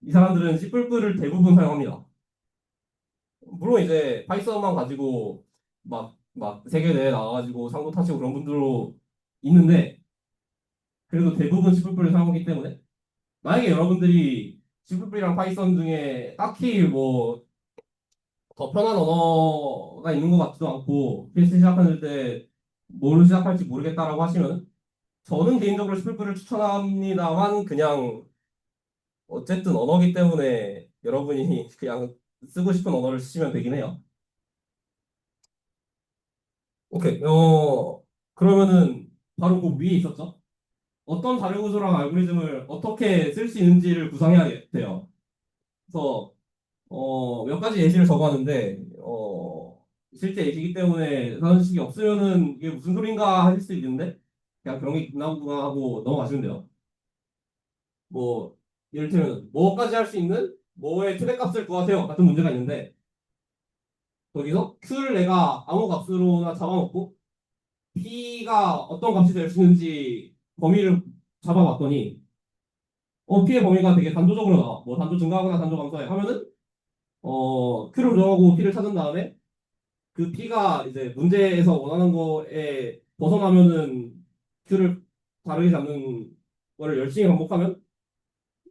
이 사람들은 C++를 대부분 사용합니다. 물론 이제 파이썬만 가지고 막 세계 대회 나와가지고 상도 타시고 그런 분들도 있는데 그래도 대부분 C++를 사용하기 때문에 만약에 여러분들이 C++랑 파이썬 중에 딱히 뭐 더 편한 언어가 있는 것 같지도 않고 PS 시작하실 때 뭐로 시작할지 모르겠다라고 하시면 저는 개인적으로 C++를 추천합니다만 그냥 어쨌든 언어기 때문에 여러분이 그냥 쓰고 싶은 언어를 쓰시면 되긴 해요. 오케이. 그러면은 바로 그 위에 있었죠? 어떤 자료 구조랑 알고리즘을 어떻게 쓸 수 있는지를 구상해야 돼요. 그래서 몇 가지 예시를 적어왔는데 실제 예시이기 때문에 사전식이 없으면은 이게 무슨 소린가 하실 수 있는데 그냥 그런 게 있나 보구나 하고 넘어가시면 돼요. 뭐 이를테면 뭐까지 할 수 있는 뭐의 최대값을 구하세요 같은 문제가 있는데 거기서 q를 내가 아무 값으로나 잡아먹고 p가 어떤 값이 될 수 있는지 범위를 잡아봤더니 p의 범위가 되게 단조적으로 나와. 뭐 단조 증가하거나 단조 감소해 하면은 q를 정하고 p를 찾은 다음에 그 P가 이제 문제에서 원하는 거에 벗어나면은 Q를 다르게 잡는 거를 열심히 반복하면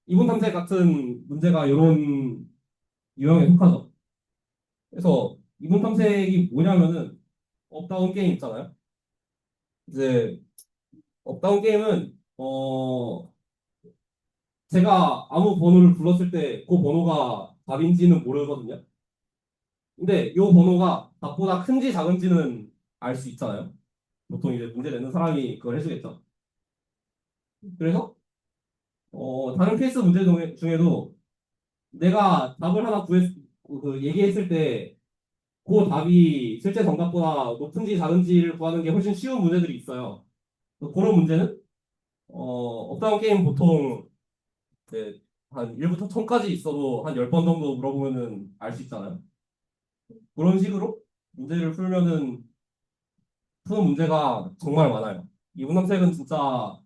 이분 탐색 같은 문제가 이런 유형에 속하죠. 그래서 이분 탐색이 뭐냐면은 업다운 게임 있잖아요. 이제 업다운 게임은 제가 아무 번호를 불렀을 때 그 번호가 답인지는 모르거든요. 근데 이 번호가 답보다 큰지 작은지는 알 수 있잖아요. 보통 이제 문제 내는 사람이 그걸 해주겠죠. 그래서 다른 케이스 문제 중에도 내가 답을 하나 얘기했을 때 그 답이 실제 정답보다 높은지 작은지를 구하는 게 훨씬 쉬운 문제들이 있어요. 그런 문제는 업다운 게임 보통 이제 한 1부터 1000까지 있어도 한 10번 정도 물어보면은 알 수 있잖아요. 그런 식으로 문제를 풀면은 푸는 문제가 정말 많아요. 이분함색은 진짜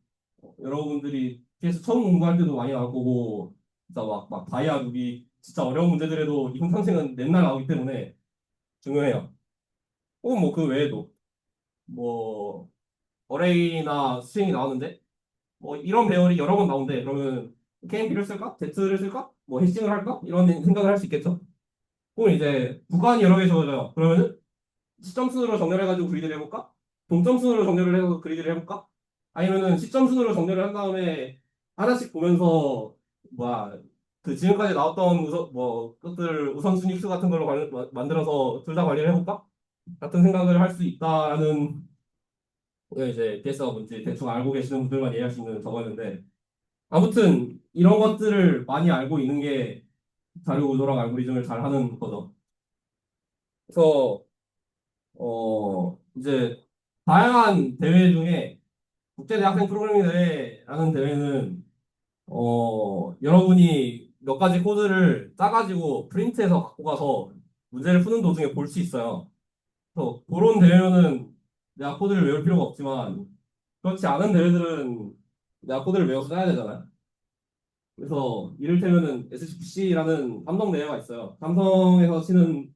여러분들이 PS 처음 공부할 때도 많이 나올 거고 진짜 막 다이아 누비 진짜 어려운 문제들에도 이분함색은 맨날 나오기 때문에 중요해요. 혹은 뭐 그 외에도 뭐 어레이나 스트링이 나오는데 뭐 이런 배열이 여러 번 나오는데 그러면 KMP를 쓸까? Z를 쓸까? 뭐 해싱을 할까? 이런 생각을 할 수 있겠죠. 그럼 이제 구간이 여러 개 주어져요. 그러면은 시점 순으로 정렬해가지고 그리드를 해볼까? 동점 순으로 정렬을 해서 그리드를 해볼까? 아니면은 시점 순으로 정렬을 한 다음에 하나씩 보면서 뭐야 그 지금까지 나왔던 것들 우선순위 수 같은 걸로 만들어서 둘 다 관리를 해볼까? 같은 생각을 할 수 있다라는 게 이제 DS가 뭔지 대충 알고 계시는 분들만 이해할 수 있는 저거였는데 아무튼 이런 것들을 많이 알고 있는 게 자료 구조랑 알고리즘을 잘 하는 거죠. 그래서 이제 다양한 대회 중에 국제대학생 프로그래밍 대회라는 대회는 여러분이 몇 가지 코드를 짜가지고 프린트해서 갖고 가서 문제를 푸는 도중에 볼 수 있어요. 그래서 그런 대회는 내가 코드를 외울 필요가 없지만 그렇지 않은 대회들은 내가 코드를 외워서 짜야 되잖아요. 그래서 이를테면은 SCPC라는 삼성 대회가 있어요. 삼성에서 치는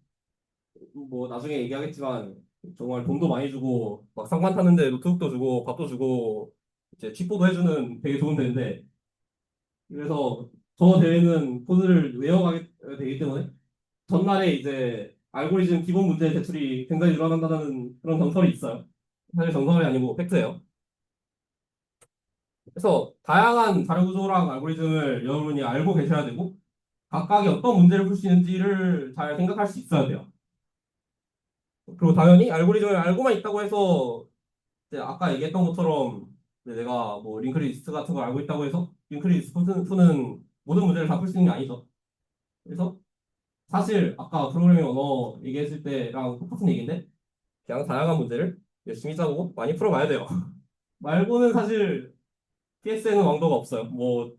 뭐 나중에 얘기하겠지만 정말 돈도 많이 주고 막 상관 타는데 노트북도 주고 밥도 주고 이제 칩보도 해주는 되게 좋은 대회인데 그래서 저 대회는 코드를 외워가게 되기 때문에 전날에 이제 알고리즘 기본 문제 대출이 굉장히 늘어난다는 그런 정설이 있어요. 사실 정설이 아니고 팩트예요. 그래서 다양한 자료 구조랑 알고리즘을 여러분이 알고 계셔야 되고 각각이 어떤 문제를 풀 수 있는지를 잘 생각할 수 있어야 돼요. 그리고 당연히 알고리즘을 알고만 있다고 해서 이제 아까 얘기했던 것처럼 이제 내가 뭐 링크리스트 같은 걸 알고 있다고 해서 링크리스트 푸는 모든 문제를 다 풀 수 있는 게 아니죠. 그래서 사실 아까 프로그래밍 언어 얘기했을 때랑 똑같은 얘기인데 그냥 다양한 문제를 열심히 짜보고 많이 풀어봐야 돼요. 말고는 사실 PS에는 왕도가 없어요. 뭐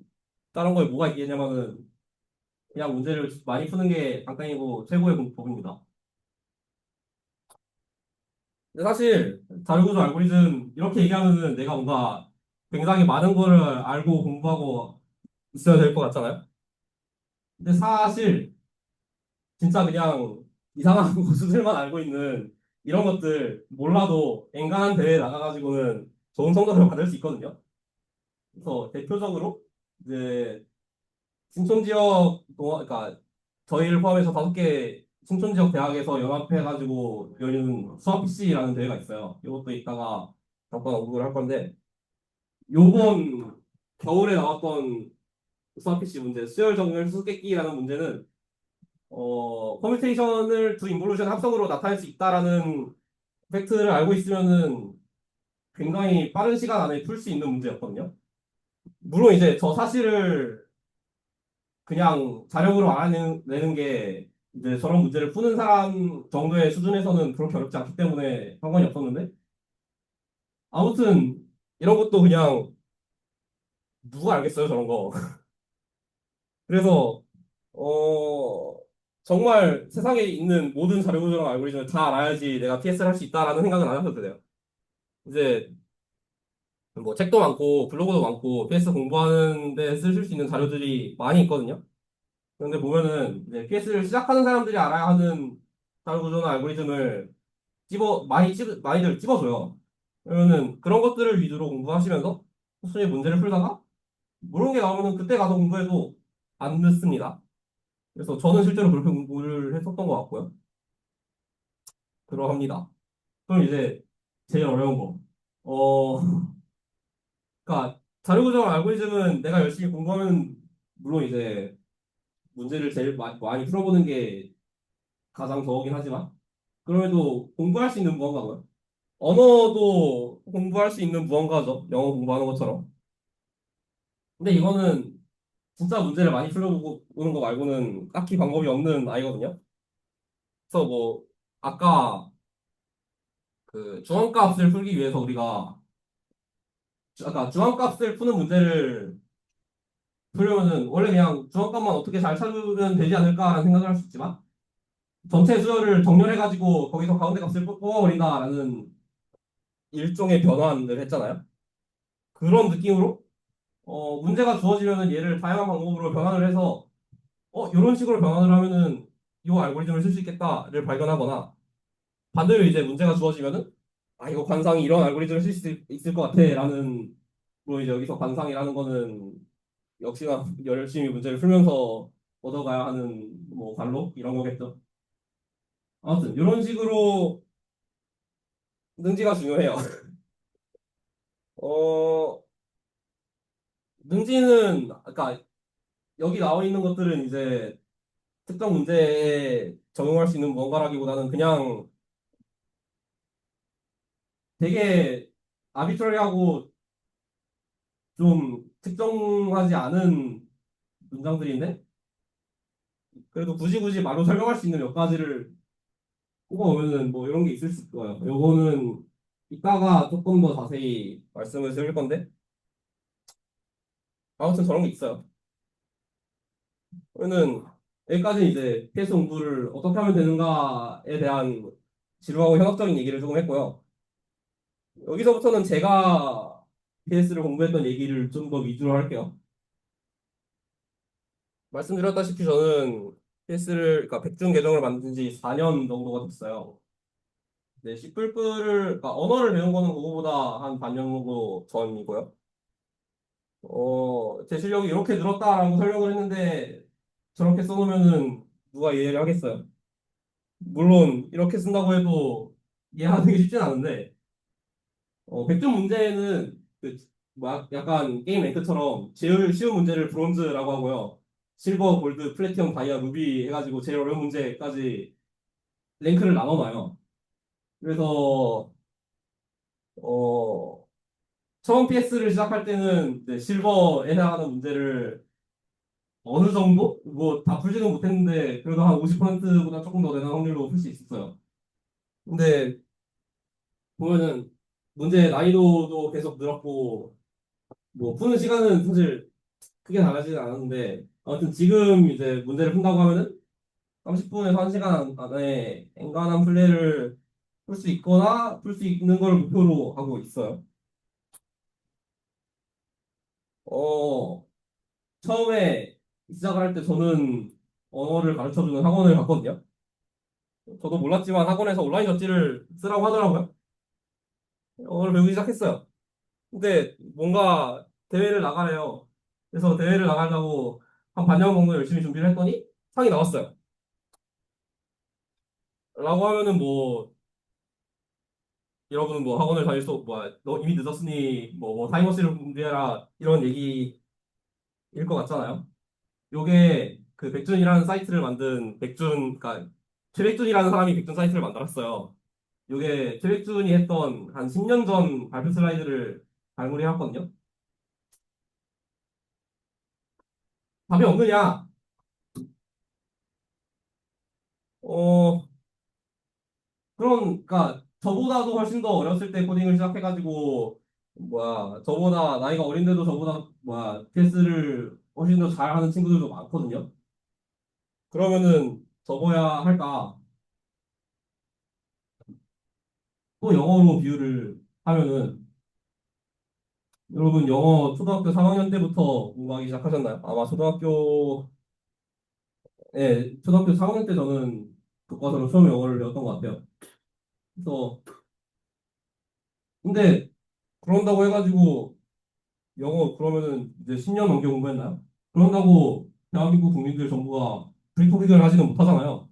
다른 거에 뭐가 있겠냐면은 그냥 문제를 많이 푸는 게 간단이고 최고의 방법입니다. 근데 사실 자료구조 알고리즘 이렇게 얘기하면은 내가 뭔가 굉장히 많은 거를 알고 공부하고 있어야 될 것 같잖아요. 근데 사실 진짜 그냥 이상한 고수들만 알고 있는 이런 것들 몰라도 엔간한 대회에 나가가지고는 좋은 성적을 받을 수 있거든요. 그래서 대표적으로 이제 신촌 지역 그러니까 저희를 포함해서 5개 신촌 지역 대학에서 연합해가지고 열리는 수학 PC라는 대회가 있어요. 이것도 이따가 잠깐 언급을 할 건데 요번 겨울에 나왔던 수학 PC 문제 수열 정렬 수수께끼라는 문제는 커뮤테이션을 두 인볼루션 합성으로 나타낼 수 있다라는 팩트를 알고 있으면은 굉장히 빠른 시간 안에 풀 수 있는 문제였거든요. 물론 이제 저 사실을 그냥 자력으로 알아내는 게 이제 저런 문제를 푸는 사람 정도의 수준에서는 그렇게 어렵지 않기 때문에 상관이 없었는데 아무튼 이런 것도 그냥 누가 알겠어요 저런 거. 그래서 어 정말 세상에 있는 모든 자료 구조랑 알고리즘을 다 알아야지 내가 PS를 할 수 있다라는 생각은 안 하셔도 돼요. 이제 뭐 책도 많고 블로그도 많고 PS 공부하는 데 쓰실 수 있는 자료들이 많이 있거든요. 그런데 보면은 이제 PS를 시작하는 사람들이 알아야 하는 자료 구조나 알고리즘을 많이들 집어줘요. 그러면은 그런 것들을 위주로 공부하시면서 수준의 문제를 풀다가 모르는 게 나오면은 그때 가서 공부해도 안 늦습니다. 그래서 저는 실제로 그렇게 공부를 했었던 것 같고요. 그러합니다. 그럼 이제 제일 어려운 거. 어, 그러니까 자료구조랑 알고리즘은 내가 열심히 공부하면 물론 이제 문제를 제일 많이 풀어보는 게 가장 저거긴 하지만 그럼에도 공부할 수 있는 무언가고요. 언어도 공부할 수 있는 무언가죠. 영어 공부하는 것처럼. 근데 이거는 진짜 문제를 많이 풀어보고 오는 거 말고는 딱히 방법이 없는 아이거든요. 그래서 뭐 아까 그 중앙값을 풀기 위해서 우리가 아까 중앙값을 푸는 문제를 풀려면은 원래 그냥 중앙값만 어떻게 잘 찾으면 되지 않을까라는 생각을 할 수 있지만 전체 수열을 정렬해가지고 거기서 가운데 값을 뽑아버린다라는 일종의 변환을 했잖아요. 그런 느낌으로 문제가 주어지면은 얘를 다양한 방법으로 변환을 해서 이런 식으로 변환을 하면은 이 알고리즘을 쓸 수 있겠다를 발견하거나 반대로 이제 문제가 주어지면은 이거 관상이 이런 알고리즘을 쓸 수 있을 것 같아라는 뭐 이제 여기서 관상이라는 거는 역시나 열심히 문제를 풀면서 얻어가야 하는 뭐 관록 이런 거겠죠. 아무튼 이런 식으로 능지가 중요해요. 어, 능지는 아까 여기 나와 있는 것들은 이제 특정 문제에 적용할 수 있는 뭔가라기보다는 그냥 되게 아비트러리하고 좀 특정하지 않은 문장들인데 그래도 굳이 말로 설명할 수 있는 몇 가지를 꼽아오면은 뭐 이런 게 있을 수 있어요. 요거는 이따가 조금 더 자세히 말씀을 드릴 건데 아무튼 저런 게 있어요. 그러면은 여기까지 이제 PS 공부를 어떻게 하면 되는가에 대한 지루하고 현학적인 얘기를 조금 했고요. 여기서부터는 제가 PS를 공부했던 얘기를 좀 더 위주로 할게요. 말씀드렸다시피 저는 PS를, 그러니까 백준 계정을 만든 지 4년 정도가 됐어요. 네, 그러니까 언어를 배운 거는 그거보다 한 반년 정도 전이고요. 제 실력이 이렇게 늘었다라고 설명을 했는데 저렇게 써놓으면은 누가 이해를 하겠어요? 물론 이렇게 쓴다고 해도 이해하는 게 쉽진 않은데 100점 문제는 약간 게임 랭크처럼 제일 쉬운 문제를 브론즈라고 하고요. 실버, 골드, 플래티넘, 다이아, 루비 해가지고 제일 어려운 문제까지 랭크를 나눠놔요. 그래서 어, 처음 PS를 시작할 때는 이제 실버에 해당하는 문제를 어느 정도? 뭐 다 풀지는 못했는데 그래도 한 50%보다 조금 더 되는 확률로 풀 수 있었어요. 근데 보면은 문제 난이도도 계속 늘었고 뭐 푸는 시간은 사실 크게 다르지는 않았는데 아무튼 지금 이제 문제를 푼다고 하면은 30분에서 1시간 안에 엔간한 플레이를 풀 수 있거나 풀 수 있는 걸 목표로 하고 있어요. 어, 처음에 시작을 할 때 저는 언어를 가르쳐주는 학원을 갔거든요. 저도 몰랐지만 학원에서 온라인 접지를 쓰라고 하더라고요. 언어를 배우기 시작했어요. 근데 뭔가 대회를 나가래요. 그래서 대회를 나가려고 한 반년 정도 열심히 준비를 했더니 상이 나왔어요. 라고 하면은 뭐 여러분은 뭐 학원을 다닐 수 뭐야 너 이미 늦었으니 뭐 타임머신을 준비해라 이런 얘기일 것 같잖아요. 요게 그 백준이라는 사이트를 만든 그러니까 최백준이라는 사람이 백준 사이트를 만들었어요. 요게 최백준이 했던 한 10년 전 발표 슬라이드를 발굴해 왔거든요. 답이 없느냐? 어, 그러니까 저보다도 훨씬 더 어렸을 때 코딩을 시작해가지고 저보다 나이가 어린데도 저보다 PS를 훨씬 더 잘하는 친구들도 많거든요. 그러면은 접어야 할까? 또 영어로 비유를 하면은 여러분 영어 초등학교 3학년 때부터 공부하기 시작하셨나요? 아마 초등학교 3학년 때 저는 교과서로 처음 영어를 배웠던 것 같아요. 그래서 근데 그런다고 해가지고 영어 그러면은 이제 10년 넘게 공부했나요? 그런다고 대한민국 국민들 전부가 프리토빅을 하지는 못하잖아요.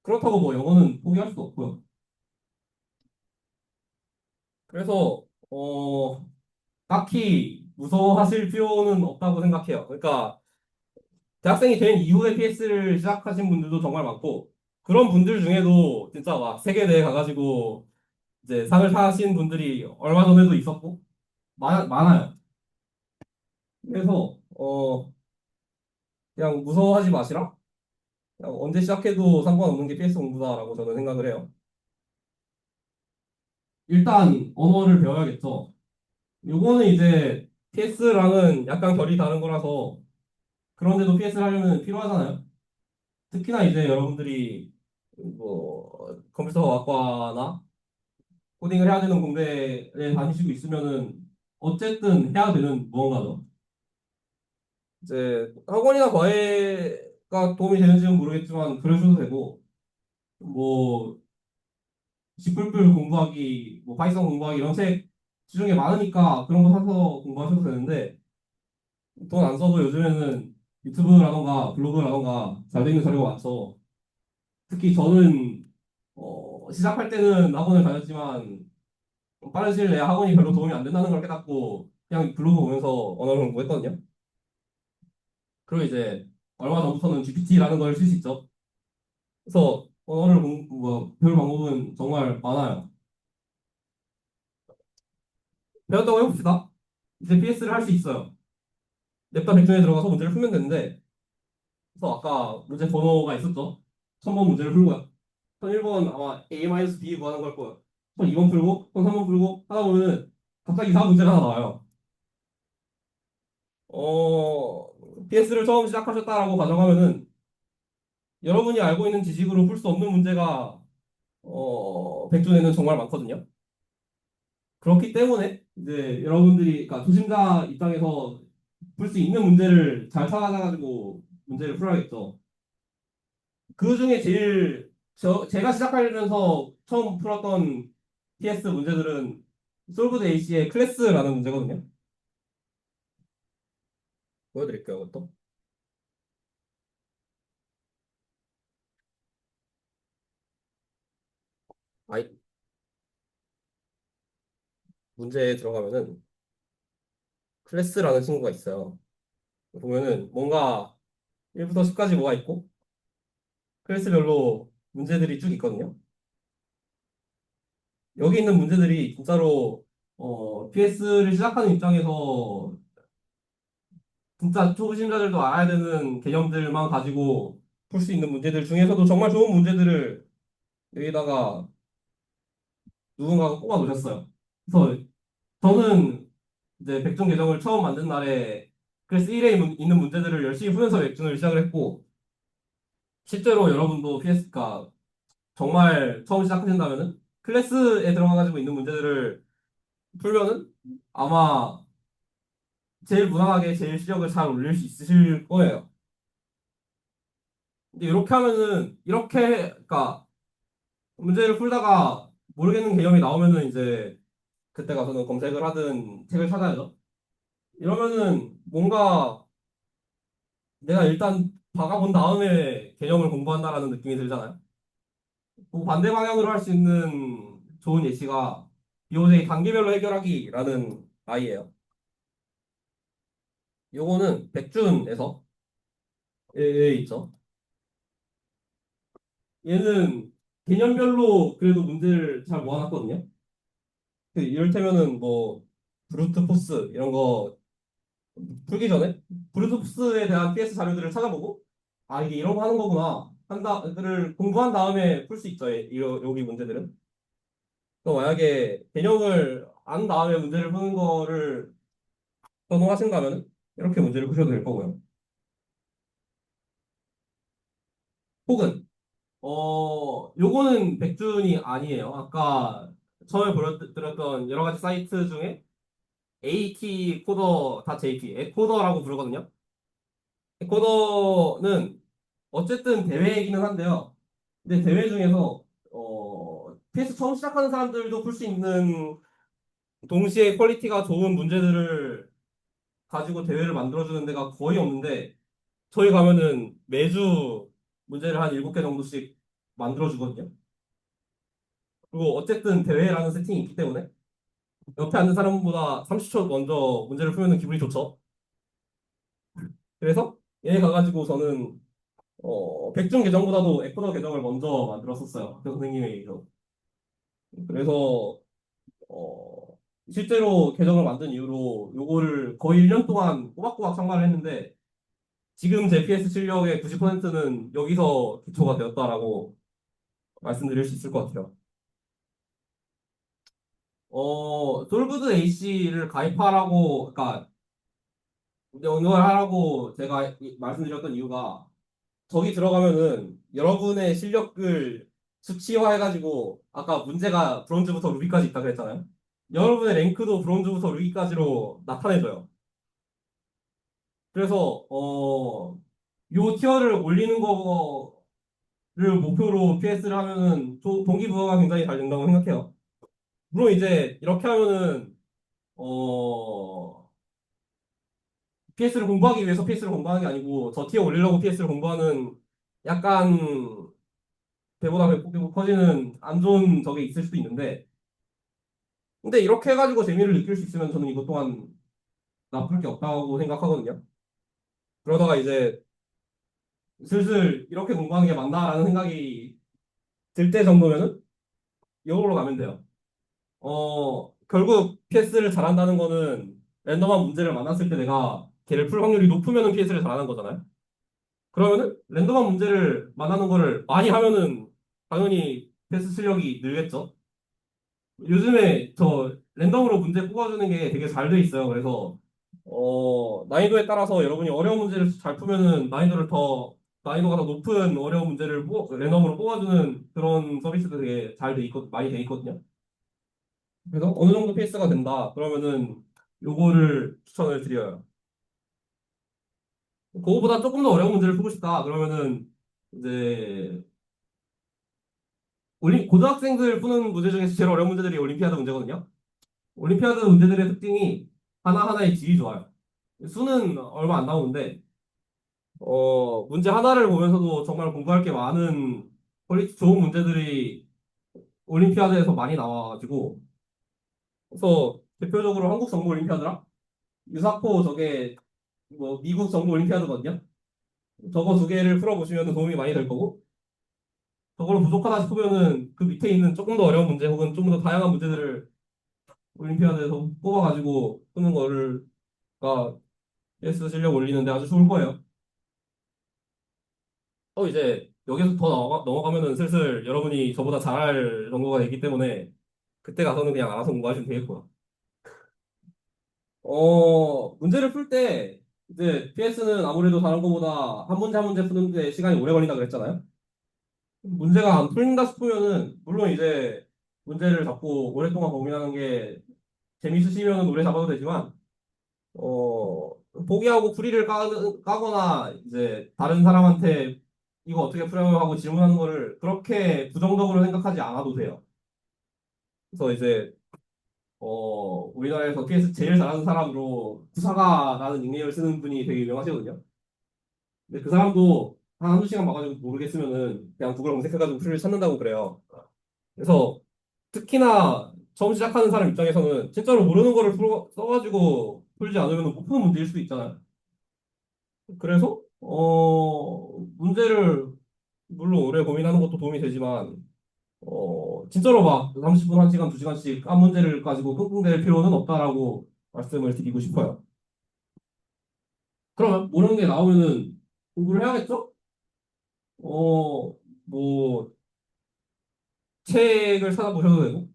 그렇다고 뭐 영어는 포기할 수도 없고요. 그래서 딱히 무서워하실 필요는 없다고 생각해요. 그러니까 대학생이 된 이후에 PS를 시작하신 분들도 정말 많고 그런 분들 중에도 진짜 막 세계대회 가가지고 이제 상을 타신 분들이 얼마 전에도 있었고 많아요. 그래서 그냥 무서워하지 마시라. 그냥 언제 시작해도 상관없는 게 PS 공부다라고 저는 생각을 해요. 일단 언어를 배워야겠죠. 요거는 이제 PS랑은 약간 결이 다른 거라서 그런데도 PS를 하려면 필요하잖아요. 특히나 이제 여러분들이 뭐 컴퓨터학과나 코딩을 해야 되는 공대에 다니시고 있으면은 어쨌든 해야 되는 무언가죠. 이제 학원이나 과외가 도움이 되는지는 모르겠지만 그러셔도 되고 뭐 C++ 공부하기, 뭐 파이썬 공부하기 이런 책 시중에 많으니까 그런 거 사서 공부하셔도 되는데 돈 안 써도 요즘에는 유튜브라던가 블로그라던가 잘 되어 있는 자료가 많죠. 특히 저는 시작할 때는 학원을 다녔지만 빠른 시일 내에 학원이 별로 도움이 안 된다는 걸 깨닫고 그냥 블로그 보면서 언어를 공부했거든요. 그리고 이제 얼마 전부터는 GPT라는 걸 쓸 수 있죠. 그래서 언어를 배울 방법은 정말 많아요. 배웠다고 해봅시다. 이제 PS를 할 수 있어요. 냅다 백준에 들어가서 문제를 풀면 되는데, 그래서 아까 문제 번호가 있었죠. 1000번 문제를 풀고요. 1001번 아마 A-B 구하는 걸 거예요. 1002번 풀고, 1003번 풀고 하다 보면은 갑자기 이상한 문제가 하나 나와요. PS를 처음 시작하셨다라고 가정하면은 여러분이 알고 있는 지식으로 풀 수 없는 문제가 백준에는 정말 많거든요. 그렇기 때문에 이제 여러분들이 그러니까 초심자 입장에서 풀 수 있는 문제를 잘 찾아가지고 문제를 풀어야겠죠. 그 중에 제일 제가 시작하면서 처음 풀었던 PS 문제들은 솔브드 A씨의 클래스라는 문제거든요. 보여드릴게요, 그것도. 아이, 문제에 들어가면은 클래스라는 친구가 있어요. 보면은 뭔가 1부터 10까지 뭐가 있고 클래스별로 문제들이 쭉 있거든요. 여기 있는 문제들이 진짜로 PS를 시작하는 입장에서 진짜 초보심자들도 알아야 되는 개념들만 가지고 풀 수 있는 문제들 중에서도 정말 좋은 문제들을 여기다가 누군가가 꼽아 놓으셨어요. 그래서 저는 이제 백준 계정을 처음 만든 날에 클래스 1에 있는 문제들을 열심히 풀면서 백준을 시작을 했고 실제로 여러분도 PS가 정말 처음 시작하신다면은 클래스에 들어가가지고 있는 문제들을 풀면은 아마 제일 무난하게 제일 실력을 잘 올릴 수 있으실 거예요. 근데 이렇게 하면은 이렇게 그러니까 문제를 풀다가 모르겠는 개념이 나오면은 이제 그때 가서는 검색을 하든 책을 찾아야죠. 이러면은 뭔가 내가 일단 박아본 다음에 개념을 공부한다라는 느낌이 들잖아요. 그 반대 방향으로 할 수 있는 좋은 예시가 BOJ 단계별로 해결하기라는 아이예요. 요거는 백준에서 에 있죠. 얘는 개념별로 그래도 문제를 잘 모아놨거든요. 이를테면은 뭐 브루트 포스 이런 거 풀기 전에 브루트 포스에 대한 PS 자료들을 찾아보고 아 이게 이런 거 하는 거구나 한다를 공부한 다음에 풀 수 있죠. 여기 문제들은. 또 만약에 개념을 안 다음에 문제를 푸는 거를 선호하신다면 이렇게 문제를 푸셔도 될 거고요. 혹은 요거는 백준이 아니에요. 아까 처음에 보여드렸던 여러 가지 사이트 중에 AT 코더 .jp, 에코더라고 부르거든요. 에코더는 어쨌든 대회이기는 한데요. 근데 대회 중에서 PS 처음 시작하는 사람들도 풀 수 있는 동시에 퀄리티가 좋은 문제들을 가지고 대회를 만들어주는 데가 거의 없는데 저희 가면은 매주 문제를 한 7개 정도씩 만들어주거든요. 그리고 어쨌든 대회라는 세팅이 있기 때문에 옆에 앉은 사람보다 30초 먼저 문제를 풀면 기분이 좋죠. 그래서 얘 가가지고 저는 백준 계정보다도 에코더 계정을 먼저 만들었었어요. 그 선생님에 의해서. 그래서 어, 실제로 계정을 만든 이후로 요거를 거의 1년 동안 꼬박꼬박 참가를 했는데 지금 제 PS 실력의 90%는 여기서 기초가 되었다라고 말씀드릴 수 있을 것 같아요. 솔브드 A씨를 가입하라고, 그러니까 연구를 하라고 제가 말씀드렸던 이유가 저기 들어가면은 여러분의 실력을 수치화해가지고 아까 문제가 브론즈부터 루비까지 있다 그랬잖아요. 여러분의 랭크도 브론즈부터 루비까지로 나타내줘요. 그래서 요 티어를 올리는 거를 목표로 PS를 하면은 동기부여가 굉장히 잘 된다고 생각해요. 물론 이제 이렇게 하면은 PS를 공부하기 위해서 PS를 공부하는 게 아니고 저 티어 올리려고 PS를 공부하는 약간 배보다 배꼽 커지는 안 좋은 적이 있을 수도 있는데, 근데 이렇게 해가지고 재미를 느낄 수 있으면 저는 이것 또한 나쁠 게 없다고 생각하거든요. 그러다가 이제 슬슬 이렇게 공부하는 게 맞나라는 생각이 들 때 정도면은 이걸로 가면 돼요. 결국 PS를 잘한다는 거는 랜덤한 문제를 만났을 때 내가 걔를 풀 확률이 높으면은 PS를 잘하는 거잖아요. 그러면은 랜덤한 문제를 만나는 거를 많이 하면은 당연히 PS 실력이 늘겠죠. 요즘에 저 랜덤으로 문제 뽑아주는 게 되게 잘 돼 있어요. 그래서 난이도에 따라서 여러분이 어려운 문제를 잘 풀면은 난이도가 더 높은 어려운 문제를 랜덤으로 뽑아주는 그런 서비스도 되게 잘 돼 있고 많이 돼 있거든요. 그래서 어느 정도 페이스가 된다. 그러면은 요거를 추천을 드려요. 그거보다 조금 더 어려운 문제를 풀고 싶다. 그러면은 이제 고등학생들 푸는 문제 중에서 제일 어려운 문제들이 올림피아드 문제거든요. 올림피아드 문제들의 특징이 하나하나의 질이 좋아요. 수는 얼마 안 나오는데 문제 하나를 보면서도 정말 공부할 게 많은 퀄리티 좋은 문제들이 올림피아드에서 많이 나와가지고 그래서 대표적으로 한국 정부 올림피아드랑 유사코 저게 뭐 미국 정부 올림피아드거든요. 저거 두 개를 풀어보시면 도움이 많이 될 거고 저걸로 부족하다 싶으면은 그 밑에 있는 조금 더 어려운 문제 혹은 좀 더 다양한 문제들을 올림피아드에서 뽑아가지고 푸는 거를가 PS 실력 올리는데 아주 좋을 거예요. 이제 여기서 더 넘어가면은 슬슬 여러분이 저보다 잘할 정도가 되기 때문에 그때 가서는 그냥 알아서 공부하시면 되겠고요. 문제를 풀 때 이제 PS는 아무래도 다른 것보다 한 문제 한 문제 푸는데 시간이 오래 걸린다 그랬잖아요. 문제가 안 풀린다 싶으면은 물론 이제 문제를 잡고 오랫동안 고민하는 게 재밌으시면 오래 잡아도 되지만 어, 포기하고 까거나 이제 다른 사람한테 이거 어떻게 풀어요 하고 질문하는 거를 그렇게 부정적으로 생각하지 않아도 돼요. 그래서 이제 우리나라에서 PS 제일 잘하는 사람으로 구사가라는 닉네임을 쓰는 분이 되게 유명하시거든요. 근데 그 사람도 한 한두 시간 봐가지고 모르겠으면은 그냥 구글 검색해가지고 풀을 찾는다고 그래요. 그래서 특히나 처음 시작하는 사람 입장에서는 진짜로 모르는 거를 써가지고 풀지 않으면 못 푸는 문제일 수도 있잖아요. 그래서 문제를 물론 오래 고민하는 것도 도움이 되지만 진짜로 막 30분, 1시간, 2시간씩 한 문제를 가지고 끙끙댈 필요는 없다라고 말씀을 드리고 싶어요. 그러면 모르는 게 나오면은 공부를 해야겠죠? 뭐 책을 찾아보셔도 되고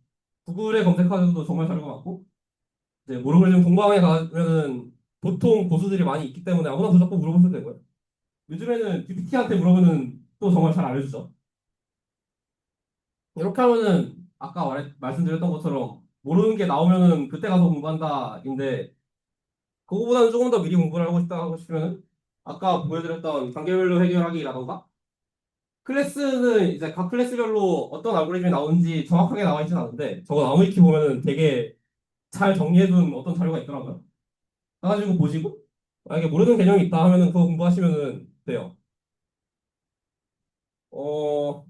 구글에 검색하셔도 정말 잘 것 같고 이제 모르는 공방에 가면은 보통 고수들이 많이 있기 때문에 아무나 무조건 물어보셔도 되고요. 요즘에는 GPT한테 물어보면 또 정말 잘 알려주죠. 이렇게 하면은 아까 말씀드렸던 것처럼 모르는 게 나오면은 그때 가서 공부한다인데 그거보다는 조금 더 미리 공부를 하고 싶다 하고 싶으면은 아까 보여드렸던 단계별로 해결하기라던가 클래스는 이제 각 클래스별로 어떤 알고리즘이 나오는지 정확하게 나와 있진 않은데 저거 나무위키 보면은 되게 잘 정리해둔 어떤 자료가 있더라고요. 가가지고 보시고 만약에 모르는 개념이 있다 하면은 그거 공부하시면은 돼요. 어,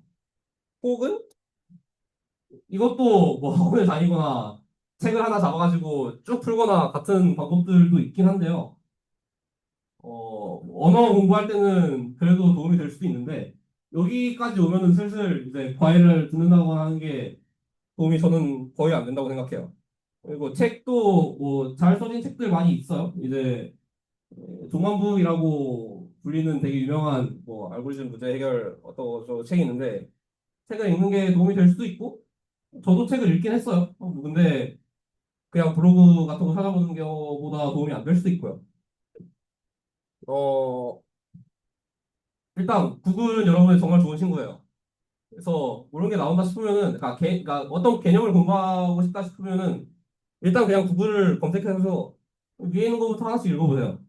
혹은 이것도 뭐 학원을 다니거나 책을 하나 잡아가지고 쭉 풀거나 같은 방법들도 있긴 한데요. 언어 공부할 때는 그래도 도움이 될 수도 있는데 여기까지 오면은 슬슬 이제 과외를 듣는다거나 하는 게 도움이 저는 거의 안 된다고 생각해요. 그리고 책도 뭐 잘 써진 책들 많이 있어요. 이제 종합부이라고 불리는 되게 유명한 뭐 알고리즘 문제 해결 어떤 저 책이 있는데 책을 읽는 게 도움이 될 수도 있고 저도 책을 읽긴 했어요. 근데 그냥 블로그 같은 거 찾아보는 것보다 도움이 안 될 수도 있고요. 어, 일단 구글은 여러분의 정말 좋은 친구예요. 그래서 모르는 게 나온다 싶으면은, 그러니까 어떤 개념을 공부하고 싶다 싶으면은 일단 그냥 구글을 검색해서 위에 있는 것부터 하나씩 읽어보세요.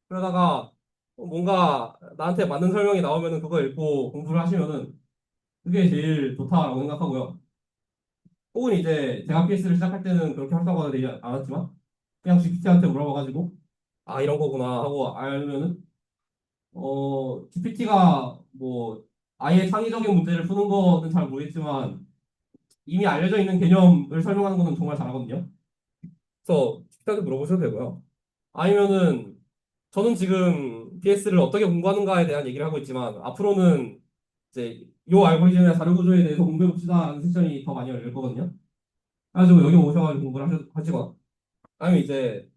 그러다가 뭔가 나한테 맞는 설명이 나오면은 그거 읽고 공부를 하시면은 그게 제일 좋다라고 생각하고요. 혹은 이제 제가 PS를 시작할 때는 그렇게 활성화가 되지 않았지만 그냥 GPT한테 물어봐가지고 이런 거구나 하고 알면은 GPT가 뭐 아예 창의적인 문제를 푸는 거는 잘 모르겠지만 이미 알려져 있는 개념을 설명하는 거는 정말 잘하거든요. 그래서 식단도 물어보셔도 되고요. 아니면은 저는 지금 BS를 어떻게 공부하는가에 대한 얘기를 하고 있지만 앞으로는 이제 요 알고리즘의 자료 구조에 대해서 공부해 봅시다 하는 세션이 더 많이 열릴 거거든요. 그래가지고 여기 오셔가지고 공부를 하시거나 아니면 이제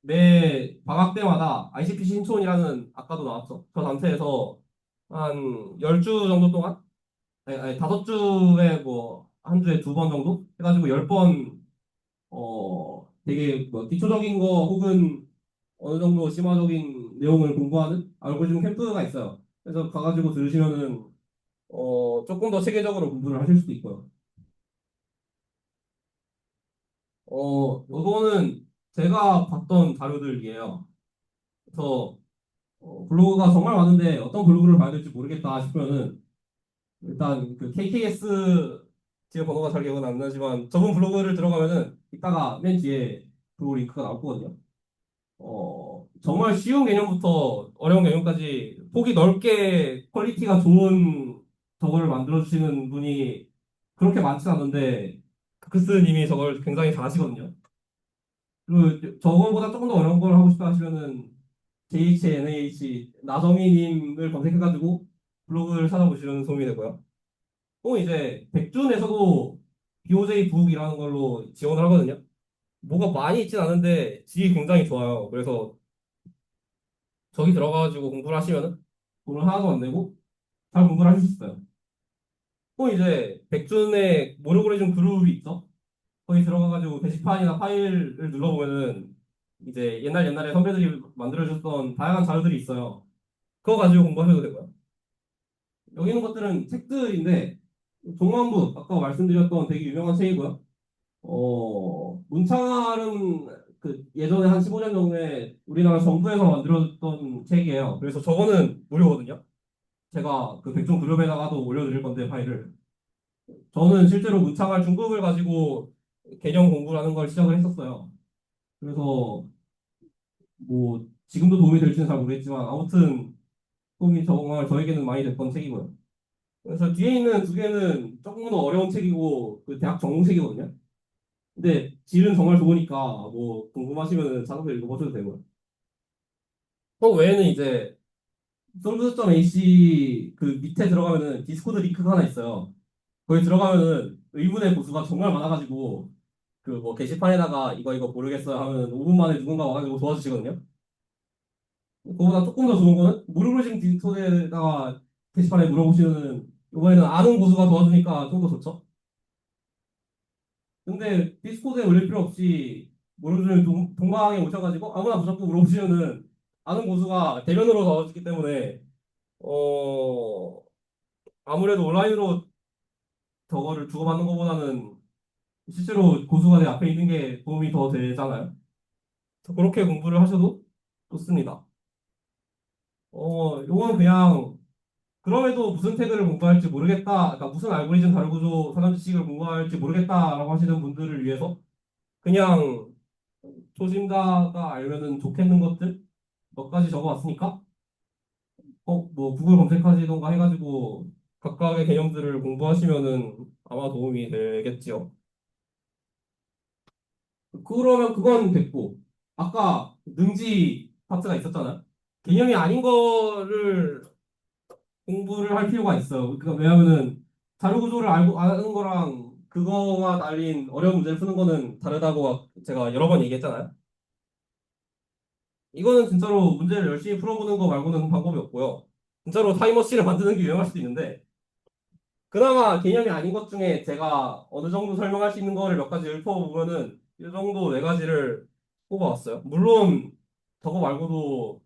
매 방학 때마다 ICP 신촌이라는 아까도 나왔죠. 저 단체에서 한 10주 정도 동안 아니 5주에 뭐 한 주에 2번 정도 해가지고 10번 되게 뭐 기초적인 거 혹은 어느 정도 심화적인 내용을 공부하는 알고리즘 캠프가 있어요. 그래서 가가지고 들으시면은 조금 더 체계적으로 공부를 하실 수도 있고요. 이거는 제가 봤던 자료들이에요. 그래서 블로그가 정말 많은데 어떤 블로그를 봐야 될지 모르겠다 싶으면은 일단 그 KKS 지금 번호가 잘 기억은 안 나지만 저분 블로그를 들어가면은 이따가 맨 뒤에 블로그 링크가 나올 거거든요. 정말 쉬운 개념부터 어려운 개념까지 폭이 넓게 퀄리티가 좋은 저거를 만들어주시는 분이 그렇게 많진 않은데 크스님이 저걸 굉장히 잘하시거든요. 그리고 저거보다 조금 더 어려운 걸 하고 싶다 하시면은 JHNAH 나정희님을 검색해가지고 블로그를 찾아보시면 도움이 되고요. 또 이제 백준에서도 BOJ 북이라는 걸로 지원을 하거든요. 뭐가 많이 있진 않은데 질이 굉장히 좋아요. 그래서 저기 들어가가지고 공부를 하시면은 돈을 하나도 안 내고 잘 공부를 하실 수 있어요. 또 이제 백준의 모노그래즘 그룹이 있죠. 거기 들어가가지고 게시판이나 파일을 눌러보면은 이제 옛날에 선배들이 만들어줬던 다양한 자료들이 있어요. 그거 가지고 공부하셔도 되고요. 여기 있는 것들은 책들인데 동만부 아까 말씀드렸던 되게 유명한 책이고요. 문창할은 그 예전에 한 15년 전에 우리나라 정부에서 만들었던 책이에요. 그래서 저거는 무료거든요. 제가 그 백종 그룹에다가도 올려드릴 건데 파일을. 저는 실제로 문창할 중국을 가지고 개념 공부라는 걸 시작을 했었어요. 그래서 뭐 지금도 도움이 될지는 잘 모르겠지만 아무튼 도움이 정말 저에게는 많이 됐던 책이고요. 그래서 뒤에 있는 두 개는 조금 더 어려운 책이고 그 대학 전공책이거든요. 근데 질은 정말 좋으니까 뭐 궁금하시면 찾아서 읽어보셔도 되고요. 또 외에는 이제 솔브스.ac 그 밑에 들어가면은 디스코드 링크가 하나 있어요. 거기 들어가면은 의문의 보수가 정말 많아가지고 그 뭐 게시판에다가 이거 모르겠어요 하면 5분 만에 누군가 와가지고 도와주시거든요. 그거보다 조금 더 좋은 거는 모르르신 디스코드에다가 게시판에 물어보시면은 이번에는 아는 고수가 도와주니까 좀 더 좋죠. 근데 디스코드에 올릴 필요 없이 모르르는 동방에 오셔가지고 아무나 무조건 물어보시면은 아는 고수가 대면으로 도와주기 때문에 어 아무래도 온라인으로 저거를 주고받는 것보다는 실제로 고수가 내 앞에 있는 게 도움이 더 되잖아요. 그래서 그렇게 공부를 하셔도 좋습니다. 요거는 그냥 그럼에도 무슨 태그를 공부할지 모르겠다, 그러니까 무슨 알고리즘 다루구조 사전 지식을 공부할지 모르겠다라고 하시는 분들을 위해서 그냥 초심자가 알면은 좋겠는 것들 몇 가지 적어왔으니까 뭐 구글 검색하시던가 해가지고 각각의 개념들을 공부하시면은 아마 도움이 되겠지요. 그러면 그건 됐고 아까 능지 파트가 있었잖아요. 개념이 아닌 거를 공부를 할 필요가 있어요. 그러니까 왜냐하면은 자료 구조를 알고 아는 거랑 그거가 달린 어려운 문제를 푸는 거는 다르다고 제가 여러 번 얘기했잖아요. 이거는 진짜로 문제를 열심히 풀어보는 거 말고는 방법이 없고요. 진짜로 타임머신을 만드는 게 유용할 수도 있는데 그나마 개념이 아닌 것 중에 제가 어느 정도 설명할 수 있는 거를 몇 가지 읊어보면은 이 정도 네 가지를 뽑아왔어요. 물론 저거 말고도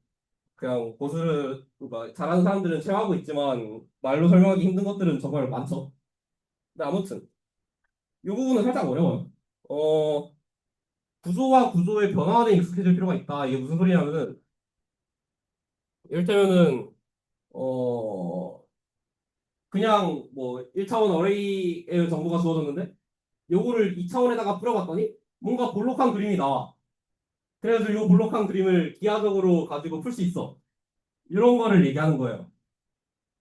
그냥 고스를 그러니까 잘하는 사람들은 체화하고 있지만 말로 설명하기 힘든 것들은 정말 많죠. 근데 아무튼 이 부분은 살짝 어려워요. 어, 구조와 구조의 변화에 익숙해질 필요가 있다. 이게 무슨 소리냐면은 이를테면은 어 그냥 뭐 1차원 어레이의 정보가 주어졌는데 요거를 2차원에다가 뿌려봤더니 뭔가 볼록한 그림이 나와. 그래서 요 볼록한 그림을 기하적으로 가지고 풀 수 있어. 이런 거를 얘기하는 거예요.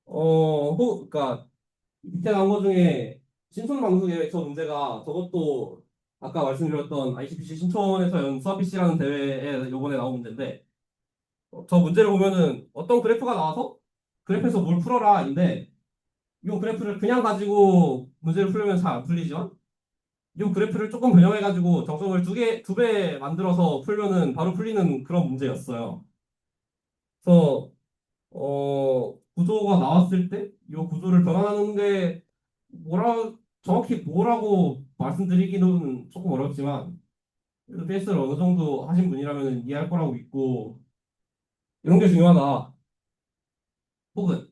그러니까 밑에 나온 것 중에 신촌 방수 계획서 문제가 저것도 아까 말씀드렸던 ICPC 신촌에서 연 수학 PC라는 대회에 요번에 나온 문제인데 저 문제를 보면은 어떤 그래프가 나와서 그래프에서 뭘 풀어라인데 이 그래프를 그냥 가지고 문제를 풀려면 잘 안 풀리지만 이 그래프를 조금 변형해가지고 정성을 두 배 만들어서 풀면은 바로 풀리는 그런 문제였어요. 그래서 구조가 나왔을 때 이 구조를 변환하는 게 정확히 뭐라고 말씀드리기는 조금 어렵지만 그래도 PS를 어느 정도 하신 분이라면 이해할 거라고 믿고 이런 게 중요하다. 혹은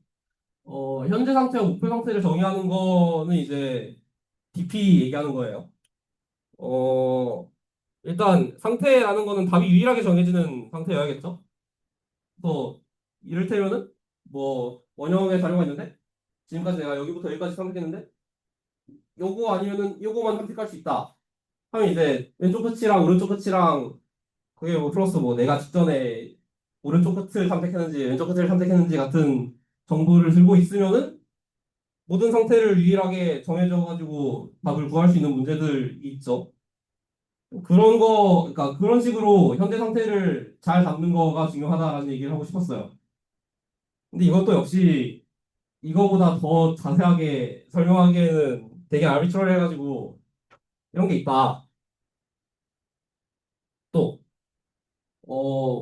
현재 상태와 목표 상태를 정의하는 거는 이제 DP 얘기하는 거예요. 어, 일단 상태라는 거는 답이 유일하게 정해지는 상태여야겠죠. 그래서 이를테면은 뭐 원형의 자료가 있는데 지금까지 내가 여기부터 여기까지 선택했는데 요거 아니면은 요거만 선택할 수 있다. 하면 이제 왼쪽 끝이랑 오른쪽 끝이랑 그게 뭐 플러스 뭐 내가 직전에 오른쪽 끝을 선택했는지 왼쪽 끝을 선택했는지 같은 정보를 들고 있으면은 모든 상태를 유일하게 정해져가지고 답을 구할 수 있는 문제들이 있죠. 그러니까 그런 식으로 현재 상태를 잘 잡는 거가 중요하다라는 얘기를 하고 싶었어요. 근데 이것도 역시 이거보다 더 자세하게 설명하기에는 되게 아비트러리 해가지고 이런 게 있다. 또,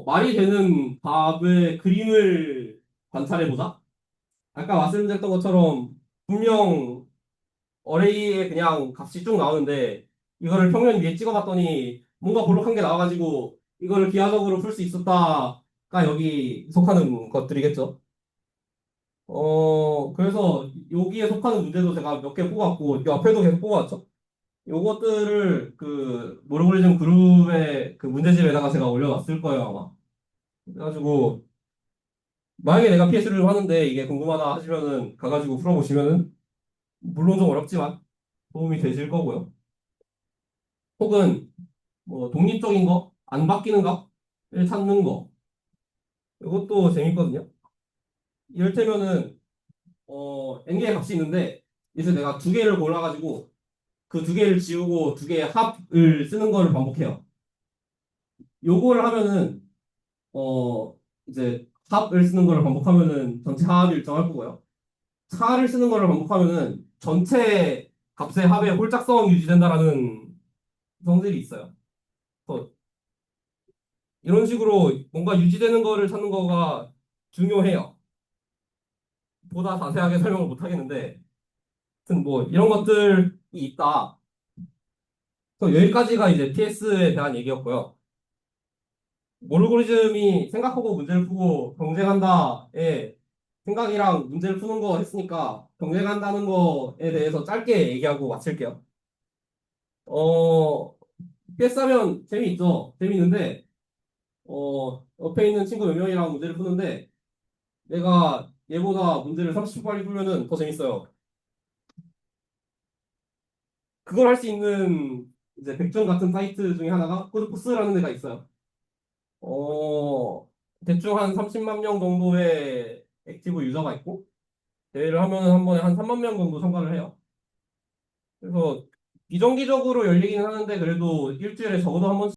말이 되는 답의 그림을 관찰해보자. 아까 말씀드렸던 것처럼 분명 어레이에 그냥 값이 쭉 나오는데 이거를 평면 위에 찍어봤더니 뭔가 볼록한 게 나와가지고 이거를 기하적으로 풀 수 있었다가 여기 속하는 것들이겠죠. 그래서 여기에 속하는 문제도 제가 몇 개 뽑았고 이 앞에도 계속 뽑아왔죠. 요것들을 그 모르고리즘 그룹의 그 문제집에다가 제가 올려놨을 거예요 아마. 그래가지고 만약에 내가 PS를 하는데 이게 궁금하다 하시면은 가가지고 풀어보시면은 물론 좀 어렵지만 도움이 되실 거고요. 혹은 뭐 독립적인 거, 안 바뀌는 값을 찾는 거 이것도 재밌거든요. 이를테면은 n개의 값이 있는데 이제 내가 두 개를 골라가지고 그 두 개를 지우고 두 개의 합을 쓰는 거를 반복해요. 요거를 하면은 어 이제 합을 쓰는 거를 반복하면은 전체 합이 일정할 거고요. 차를 쓰는 거를 반복하면은 전체 값의 합의 홀짝성 유지된다라는 성질이 있어요. 그래서 이런 식으로 뭔가 유지되는 거를 찾는 거가 중요해요. 보다 자세하게 설명을 못 하겠는데, 하여튼 뭐 이런 것들이 있다. 그래서 여기까지가 이제 PS에 대한 얘기였고요. 모르고리즘이 생각하고 문제를 풀고 경쟁한다에 생각이랑 문제를 푸는 거 했으니까 경쟁한다는 거에 대해서 짧게 얘기하고 마칠게요. 어, PS 하면 재미있죠? 재미있는데, 옆에 있는 친구 몇 명이랑 문제를 푸는데 내가 얘보다 문제를 30초 빨리 풀면은 더 재밌어요. 그걸 할 수 있는 이제 백전 같은 사이트 중에 하나가 코드포스라는 데가 있어요. 어, 대충 한 30만 명 정도의 액티브 유저가 있고 대회를 하면 한 번에 한 3만 명 정도 참가를 해요. 그래서 비정기적으로 열리긴 하는데 그래도 일주일에 적어도 한 번씩